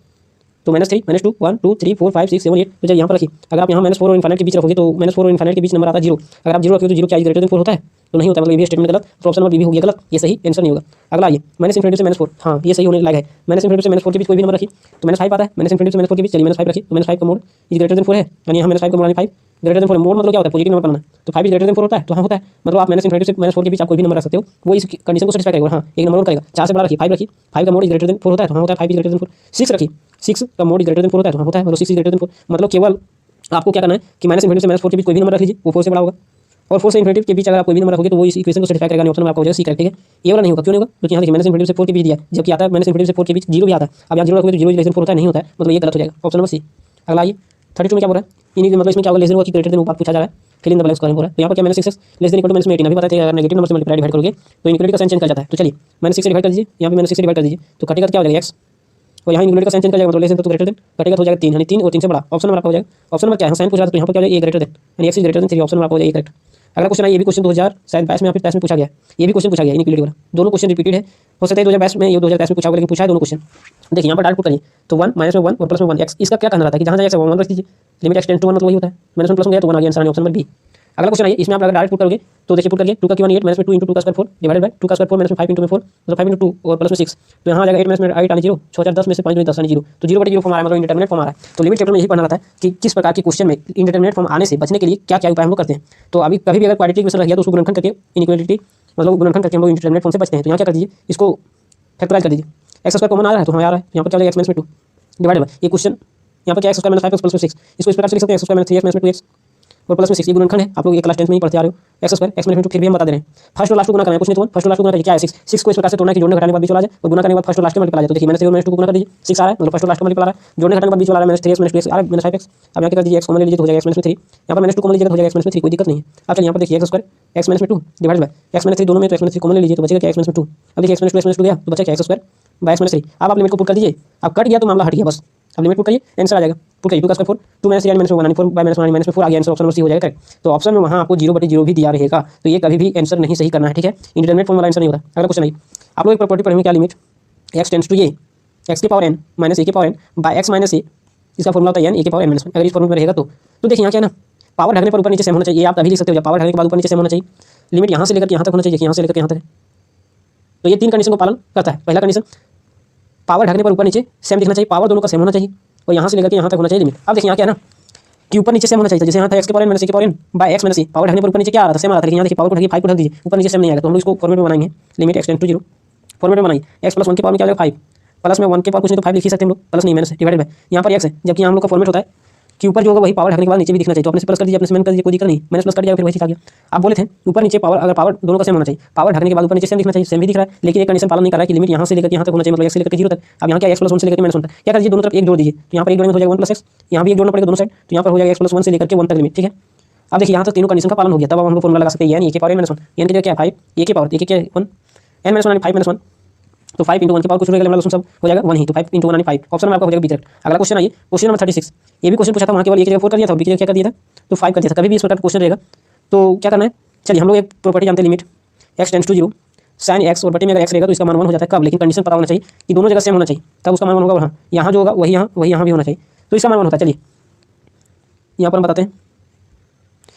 तो -3 -2 1 2 3 4 5 6 7 8, तो यहाँ पर रखिए अगर आप यहाँ -4 और इनफाइनाइट के बीच रखोगे तो -4 और इनफाइनाइट के बीच नंबर आता है 0। अगर आप 0 रखोगे तो 0 क्या ग्रेटर देन 4 होता है, तो नहीं होता, मतलब ये भी स्टेटमेंट गलत, तो ऑप्शन नंबर बी भी हो गया गलत, ये सही आंसर नहीं होगा। अगला आइए -∞ से -4, हाँ ये सही होने लायक है। -∞ से -4 के बीच कोई भी नंबर रखिए, तो -5 आता है, -∞ से -4 के बीच चलिए -5 रखिए, तो -5 का मोड इज ग्रेटर देन 4 है, यानी यहाँ -5 का मोड यानी 5, ग्रेटर देन 4 मोड मतलब क्या होता है, पॉजिटिव नंबर बनाना है। तो 5 इज ग्रेटर देन 4 होता है, तो हाँ होता है, मतलब आप -∞ से -4 के बीच आप कोई भी नंबर रख सकते हो, वो इस कंडीशन को सेटिस्फाई करेगा। हाँ एक नंबर और करेगा, 4 से बड़ा रखिए, 5 रखिए, 5 का मोड इज ग्रेटर देन 4 होता है, तो हाँ होता है, 5 इज ग्रेटर देन 4। 6 रखिए, 6 का मोड इज ग्रेटर देन 4 होता है, तो हाँ होता है, मतलब 6 इज ग्रेटर देन 4। मतलब केवल आपको क्या करना है कि -∞ से -4 के बीच कोई भी नंबर रख लीजिए, वो 4 से बड़ा होगा, और 4 से इन्फिनिटी के बीच अगर आप कोई भी नंबर रखोगे तो वो इस इक्वेशन को सेटिस्फाई करेगा, ऑप्शन में आपका हो जाएगा सी करेक्ट, ठीक है। ये वाला नहीं होगा, क्यों नहीं होगा, क्योंकि यहाँ देखिए -∞ से 4 के बीच दिया है, जबकि आता है -∞ से 4 के बीच 0 भी आता है। अब यहाँ 0 रखोगे तो 0 लेस देन 4 होता है, नहीं होता है, मतलब ये गलत हो जाएगा, ऑप्शन नंबर सी। अगला आइए 32 में क्या बोल रहा है, इन्हीं मतलब इसमें क्या होगा, लेस देन होगा कि ग्रेटर देन वो बात पूछा जा रहा है, फिल इन द ब्लैंक्स करें बोल रहा है। तो यहाँ पर क्या -6 लेस देन इक्वल टू -18 अभी बताते हैं, अगर नेगेटिव नंबर से मल्टीप्लाई डिवाइड करोगे तो इनफिनिटी का साइन चेंज कर जाता है। तो चलिए -6 से डिवाइड कर दीजिए, यहाँ पे -6 से डिवाइड कर दीजिए, तो कटेगा तो क्या हो जाएगा x, और यहाँ इनफिनिटी का साइन चेंज कर जाएगा, मतलब लेस देन तो ग्रेटर देन, कटेगा तो हो जाएगा 3, यानी 3 और 3 से बड़ा, ऑप्शन नंबर आपका हो जाएगा। ऑप्शन नंबर क्या है, साइन पूछा था तो यहाँ पर क्या हो जाएगा, a ग्रेटर देन, यानी x is greater than 3, option number आपका हो जाएगा करेक्ट। अगला क्वेश्चन है, ये भी क्वेश्चन 2000 शायद 22 में या फिर 23 में पूछा गया, ये भी क्वेश्चन पूछा गया इनक्लूडिव वाला, दोनों क्वेश्चन रिपीटेड है, हो सकता है 2022 में ये 2023 में पूछा होगा, लेकिन पूछा है दोनों क्वेश्चन। देखिए यहाँ पर डायरेक्ट पुट करिए, तो 1 माइनस में 1 और प्लस में 1 x, इसका क्या कहना रहता है कि जहाँ जाए x 1 रख दीजिए, लिमिट x टेंड टू 1 मतलब वही होता है, -1 प्लस में गया तो 1 आ गया, आंसर ऑप्शन नंबर बी। अगला क्वेश्चन है, इसमें आप अगर डायरेक्ट पुट करोगे तो देखिए पुट करिए, 2 का क्यू 8 -2 इंटू 2 का स्क्वायर 4 डिवाइडेड बाय 2 का स्क्वायर 4 -5 इंटू में 4, मतलब 5 इंटू 2 और प्लस में 6, तो यहाँ आ जाएगा 8 में 8 आने 0, 6 4 10 में से 5 10 आने 0, तो 0/0 फॉर्म आ रहा है, मतलब इंडिटरमिनेट फॉर्म आ रहा है। तो लिमिट चैप्टर में यही पढ़ना रहता है कि किस प्रकार के क्वेश्चन में इंडिटरमिनेट फॉर्म आने से बचने के लिए क्या क्या उपाय हम लोग करते हैं। तो अभी कभी भी अगर क्वाड्रेटिक इक्वेशन रह गया तो उसको गुणनखंड करके इनइक्वालिटी मतलब गुणनखंड करके हम लोग इंडिटरमिनेट फॉर्म से बचते हैं। तो यहाँ क्या कर दीजिए, इसको फैक्टराइज कर दीजिए, एक्स स्क्वायर कॉमन आ रहा है तो हमें आ रहा है, यहाँ पर क्या हो जाएगा x -2 डिवाइडेड बाय, ये क्वेश्चन यहाँ पर क्या x स्क्वायर -5 प्लस में 6, इसको इस प्रकार से लिख सकते हैं, x स्क्वायर -3x -2x और प्लस में 6, ये गुणनखंड है, आप लोग ये क्लास 10 में ही पढ़ते आ रहे हो। x स्क्वायर x -2 फिर भी हम बता दे रहे हैं, फर्स्ट और लास्ट को गुना करना है, कुछ नहीं तो फर्स्ट और लास्ट को गुना करिए, क्या है 6 को इस प्रकार से तोड़ना है कि जोड़ने घटाने के बाद बीच वाला आ जाए, और गुना करने के बाद फर्स्ट और लास्ट के मल्टीप्लाई आ जाए। तो देखिए -3 और -2 को गुना कर दीजिए, 6 आ रहा है, मतलब फर्स्ट और लास्ट को मल्टीप्लाई आ रहा है, जोड़ने घटाने के बाद बीच वाला आ रहा है -3x -2x आ रहा है -5x। अब यहाँ क्या कर दीजिए, x कॉमन ले लीजिए तो हो जाएगा x -3, यहाँ पर -2 कॉमन लीजिएगा तो हो जाएगा x -3, कोई दिक्कत नहीं है। अब चलिए यहाँ पर देखिए x square x -2 divided by x -3 दोनों में, तो x -3 कॉमन ले लीजिए तो बचेगा क्या x -2। अब देखिए x -2 गया तो बचा क्या x स्क्वायर बाय x -3। अब आप लिमिट को पुट कर दीजिए, अब कट गया तो मामला हट गया बस, अब लिमिट पुट करिए, आंसर आ जाएगा, पुट करिए 2 का स्क्वायर 4 2 -3 -1 -4 बाय -4 आ गया, आंसर ऑप्शन नंबर सी हो जाएगा करेक्ट। तो ऑप्शन में वहाँ आपको 0/0 भी दिया रहेगा, तो ये कभी भी आंसर नहीं सही करना है, ठीक है, इंडिटरमिनेट फॉर्म वाला आंसर नहीं होता। अगला क्वेश्चन है, आप लोग एक प्रॉपर्टी पढ़ेंगे, क्या limit x tends to a x की पावर n माइनस a की power n by x minus a, इसका फॉर्मूला होता है n a की पावर n-1, अगर इस फॉर्मूला में रहेगा तो देखिए यहाँ क्या है ना, पावर ढकने पर ऊपर नीचे सेम होना चाहिए, आप तभी लिख सकते हो जब पावर ढकने के बाद ऊपर नीचे सेम होना चाहिए, लिमिट यहाँ से लेकर यहाँ तक होना चाहिए, यहाँ से लेकर यहाँ तक, तो ये 3 कंडीशन को पालन करता है। पहला कंडीशन, पावर ढकने पर ऊपर नीचे सेम दिखना चाहिए, पावर दोनों का सेम होना चाहिए, और यहाँ से लेकर यहाँ तक होना चाहिए लिमिट। अब देखिए यहाँ क्या है ना कि ऊपर नीचे सेम होना चाहिए, जैसे यहाँ था x की पावर n माइनस a की power n by x minus a, power ढकने पर ऊपर नीचे क्या आ रहा था, सेम आ रहा था, लेकिन यहाँ देखिए पावर को ढकिए 5 को ढक दीजिए, ऊपर नीचे सेम नहीं आएगा, तो हम लोग इसको फॉर्मेट में बनाएंगे, limit x tend to 0 format में बनाइए, x प्लस 1 के पावर में क्या हो जाएगा 5, प्लस में 1 के पावर कुछ नहीं तो 5 लिख ही सकते हैं हम लोग, प्लस नहीं माइनस डिवाइडेड बाय, यहाँ पर x है, जबकि हम लोग का फॉर्मेट होता है कि ऊपर जो होगा वही पावर ढकने के बाद नीचे भी दिखना चाहिए, तो अपने से प्लस कर दीजिए, अपने से माइनस कर दीजिए, कोई दिक्कत नहीं, माइनस प्लस कर दिया फिर वही चीज आ गया। आप बोले थे ऊपर नीचे पावर, अगर पावर दोनों का सेम होना चाहिए, पावर ढकने के बाद ऊपर नीचे सेम दिखना चाहिए, सेम भी दिख रहा है, लेकिन एक कंडीशन पालन नहीं कर रहा है कि लिमिट यहाँ से लेकर यहाँ तक होना चाहिए, मतलब x से लेकर 0 तक। अब यहाँ क्या x प्लस 1 से लेकर -1 तक क्या कर दीजिए, दोनों तरफ एक जोड़ दीजिए, तो यहाँ पर एक जोड़ने में हो जाएगा 1 + x, यहाँ भी एक जोड़ना पड़ेगा दोनों साइड, तो यहाँ पर हो जाएगा x प्लस 1 से लेकर के 1 तक लिमिट, ठीक है। अब देखिए यहाँ तक तीनों कंडीशन का पालन हो गया, तब हम लोग फॉर्मूला लगा सकते हैं n a की पावर n-1, n की जगह क्या है 5, a की पावर a की क्या है 1, n -1 5 -1, तो 5 इंटू 1 की पावर कुछ रहेगा, मतलब सब हो जाएगा 1 ही, तो 5 इंटू 1 यानी 5, ऑप्शन में आपका हो जाएगा बी करेक्ट। अगला क्वेश्चन आइए, क्वेश्चन नंबर 36, ये भी क्वेश्चन पूछा था, वहाँ केवल एक जगह 4 कर दिया था, बी की जगह क्या कर दिया था तो 5 कर दिया था, कभी भी इस प्रकार का क्वेश्चन रहेगा तो क्या करना है। चलिए हम लोग एक प्रॉपर्टी जानते हैं, limit x tends to 0 sine x और बटे में अगर x रहेगा तो इसका मान 1 हो जाता है, कब, लेकिन कंडीशन पता होना चाहिए कि दोनों जगह सेम होना चाहिए, तब उसका मान 1 होगा, हाँ यहाँ जो होगा वही यहाँ भी होना चाहिए, तो इसका मान 1 होता है। चलिए यहाँ पर हम बताते हैं,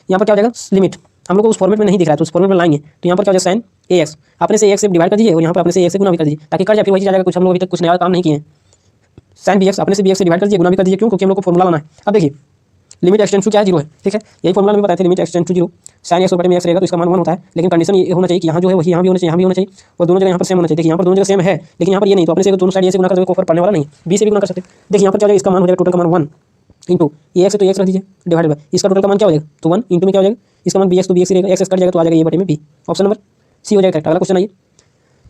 यहाँ पर क्या हो जाएगा, लिमिट हम लोग को उस फॉर्मेट में नहीं दिख रहा है, तो उस फॉर्मेट में लाएंगे, तो यहाँ पर क्या हो जाएगा साइन ax, अपने से ax से डिवाइड कर दीजिए और यहाँ पर अपने से ax से गुना भी कर दीजिए, ताकि कर जाए फिर वही जाएगा, कुछ हम लोग अभी तक कुछ नया काम नहीं किए हैं। साइन bx अपने से bx से डिवाइड कर दीजिए, गुना भी कर दीजिए, क्यों, क्योंकि हम लोग को फॉर्मूला लाना है। अब देखिए लिमिट x टेंड्स टू क्या है 0 है, ठीक है, यही फॉर्मूला में बताते हैं, limit x tends to 0 sine x और बटे में x रहेगा तो इसका मान 1 होता है, लेकिन कंडीशन ये होना चाहिए कि यहाँ जो है वही यहाँ भी होना चाहिए, यहाँ भी होना चाहिए, और दोनों जगह यहाँ पर सेम होना चाहिए। देखिए यहाँ पर दोनों जगह सेम है, लेकिन यहाँ पर ये नहीं, तो अपने से दोनों साइड ये से गुना कर दोगे, कोई फर्क पड़ने वाला नहीं, b से भी गुना कर सकते हैं। देखिए यहाँ पर क्या हो जाएगा, इसका मान हो जाएगा टोटल का मान 1 इंटू ये x है तो x रख दीजिए डिवाइड बाय, इसका टोटल का मान क्या हो जाएगा तो 1 इंटू में क्या हो जाएगा, इसका मान bx तो bx रहेगा, x कट जाएगा तो आ जाएगा ये बटे में b, ऑप्शन नंबर सी हो जाएगा करेक्ट। अगला क्वेश्चन आइए,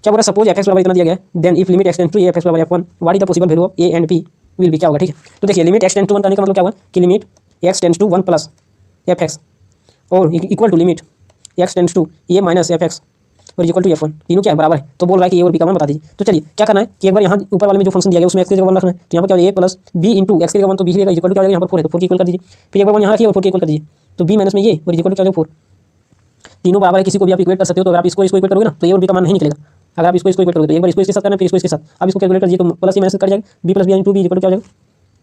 क्या बोला, सपोज f(x) बराबर इतना दिया गया है, then if limit x tends to a f(x) बराबर f1 what is the possible value of a and b will be, क्या होगा, ठीक है। तो देखिए लिमिट x टेंड्स टू 1 करने का मतलब क्या हुआ कि limit x tends to 1 plus f(x) और equal to limit x tends to a minus f(x) और इक्वल टू f1, तीनों क्या है बराबर है, तो बोल रहा है कि a और b का मान बता दीजिए। तो चलिए क्या करना है कि एक बार यहाँ ऊपर वाले में जो फंक्शन दिया गया उसमें x की जगह 1 रखना है, तो यहाँ पर क्या हो जाएगा a plus b into x की जगह 1 तो b रहेगा, इक्वल टू क्या हो जाएगा, यहाँ पर 4 है तो 4 की इक्वल कर दीजिए, फिर एक बार 1 यहाँ रखिए और 4 की इक्वल कर दीजिए, तो b माइनस में ये और इक्वल टू क्या हो जाएगा 4, तीनों बराबर है, किसी को भी आप इक्वेट कर सकते हो, तो अगर आप इसको इक्वेट करोगे ना तो a और b का मान नहीं निकलेगा, अगर आप इसको इक्वेट करोगे तो एक बार इसको इसके साथ करना फिर इसको इसके साथ, अब इसको कैलकुलेट करिए तो प्लस माइनस कट जाएगा, b plus b into b equal to क्या हो जाएगा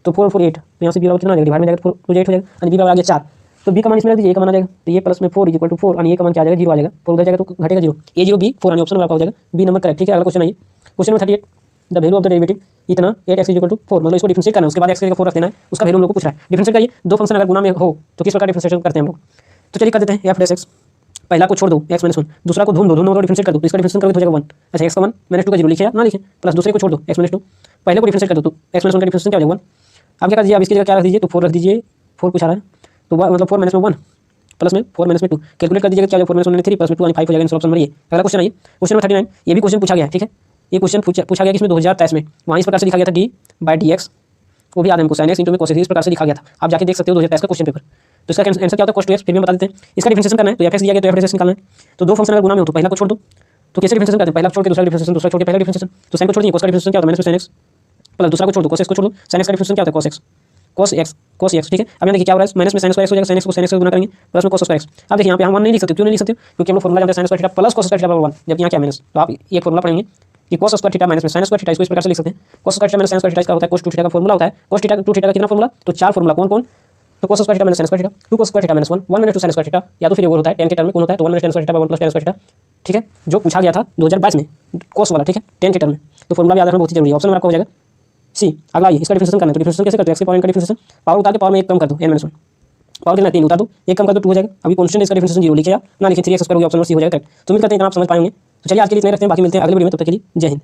तो 4 4 8, तो यहाँ से b बराबर कितना आ जाएगा, डिवाइड में जाएगा 4 8 हो जाएगा, और b बराबर आ गया 4, तो b का मान इसमें रख दीजिए, a का मान आ जाएगा, तो ये प्लस में 4 इक्वल टू 4 और ये का मान क्या आ जाएगा 0 आ जाएगा, 4 उधर जाएगा तो घटेगा 0, a 0 b 4 यानी ऑप्शन में आपका हो जाएगा बी नंबर करेक्ट, ठीक है। अगला क्वेश्चन आइए, question number 38, the value of the derivative इतना 8x इक्वल टू 4, मतलब इसको डिफरेंशिएट करना है, उसके बाद x की जगह 4 रख देना है, उसका वैल्यू हम लोग को पूछ रहा है। डिफरेंशिएट करिए, दो फंक्शन अगर गुना में हो तो किस प्रकार डिफरेंशिएशन करते हैं हम लोग। तो चलिए कर देते हैं f'(x), पहला को छोड़ दो x - 1, दूसरा को ढूंढ दो, दोनों को डिफरेंशिएट कर दो, तो इसका डिफरेंशिएशन करोगे तो हो जाएगा 1। अच्छा x का 1 -2 का 0 लिखे या ना लिखे, प्लस दूसरे को छोड़ दो x - 2, पहले को डिफरेंशिएट कर दो तो x - 1 का डिफरेंशिएशन क्या हो जाएगा 1। अब क्या कर दीजिए, अब इसकी जगह क्या रख दीजिए, तो 4 रख दीजिए, 4 पूछा रहा है तो मतलब 4 - 1 प्लस में 4 - 2 कैलकुलेट कर दीजिएगा, क्या हो जाएगा 4 - 1 3 प्लस में 2 यानी 5 हो जाएगा। ऑप्शन नंबर ये। अगला क्वेश्चन आइए, क्वेश्चन नंबर 39, ये भी क्वेश्चन पूछा गया है, ठीक है। ये क्वेश्चन पूछा गया किसमें 2023 में, वहाँ इस प्रकार से लिखा गया था d/dx, वो भी याद है हमको, sin x × cos x, इस प्रकार से लिखा गया था। आप जाके देख सकते हो 2023 का क्वेश्चन पेपर। तो इसका आंसर क्या होता है, cos 2x, फिर भी हम बता देते हैं। इसका डिफरेंशिएशन करना है तो f(x) दिया गया तो f(x) निकालना है। तो दो फंक्शन अगर गुना में हो तो पहला को छोड़ दो, तो कैसे डिफरेंशिएशन करते हैं, पहला छोड़ के दूसरा डिफरेंशिएशन, दूसरा छोड़ के पहला डिफरेंशिएशन। तो sin को छोड़ दिए, cos का डिफरेंशिएशन क्या होता है -sin x, प्लस दूसरा को छोड़ दो, cos x को छोड़ दो, sin x का डिफरेंशिएशन क्या होता है cos x, ठीक है। अब यहाँ देखिए क्या हो रहा है, माइनस में sin स्क्वायर x हो जाएगा, sin x को sin x से गुना करेंगे, प्लस में cos स्क्वायर x। अब देखिए यहाँ पे हम 1 नहीं लिख सकते, क्यों नहीं लिख सकते, क्योंकि हम लोग फॉर्मूला जानते हैं sin square theta plus cos square theta /1, जबकि यहाँ क्या माइनस। तो आप ये फॉर्मूला पढ़ेंगे कि cos स्क्वायर थीटा माइनस में sin स्क्वायर थीटा, इसको इस प्रकार से लिख सकते हैं, cos square theta minus sin square theta का होता है cos 2 थीटा का फॉर्मूला होता है, cos थीटा 2 थीटा का कितना फॉर्मूला, तो 4 फॉर्मूला कौन कौन, तो cos square theta minus sin square theta, 2 cos square theta -1, 1 - 2 sin square theta, या तो फिर ये वो होता है tan के टर्म में कौन होता है, तो 1 - tan square theta 1 + tan square theta, ठीक है, जो पूछा गया था 2022 में cos वाला, ठीक है, tan के टर्म में। तो फॉर्मूला भी याद रखना बहुत ही जरूरी है। ऑप्शन नंबर आपका हो जाएगा सी। अगला ये इसका डिफरेंशिएशन करना है, तो डिफरेंशिएशन कैसे करते हैं, x की पावर n का डिफरेंशिएशन, पावर उतार के पावर में 1 कम कर दो, n - 1, पावर कितना 3 उतार दो, 1 कम कर दो 2 हो जाएगा। अभी कांस्टेंट इसका डिफरेंशिएशन 0 लिखे या ना लिखे, 3x² हो गया, ऑप्शन नंबर सी हो जाएगा करेक्ट। तो उम्मीद करते हैं कि आप समझ पाएंगे। तो चलिए आज के लिए इतना रखते हैं, बाकी मिलते हैं अगले वीडियो में, तब तक के लिए जय हिंद।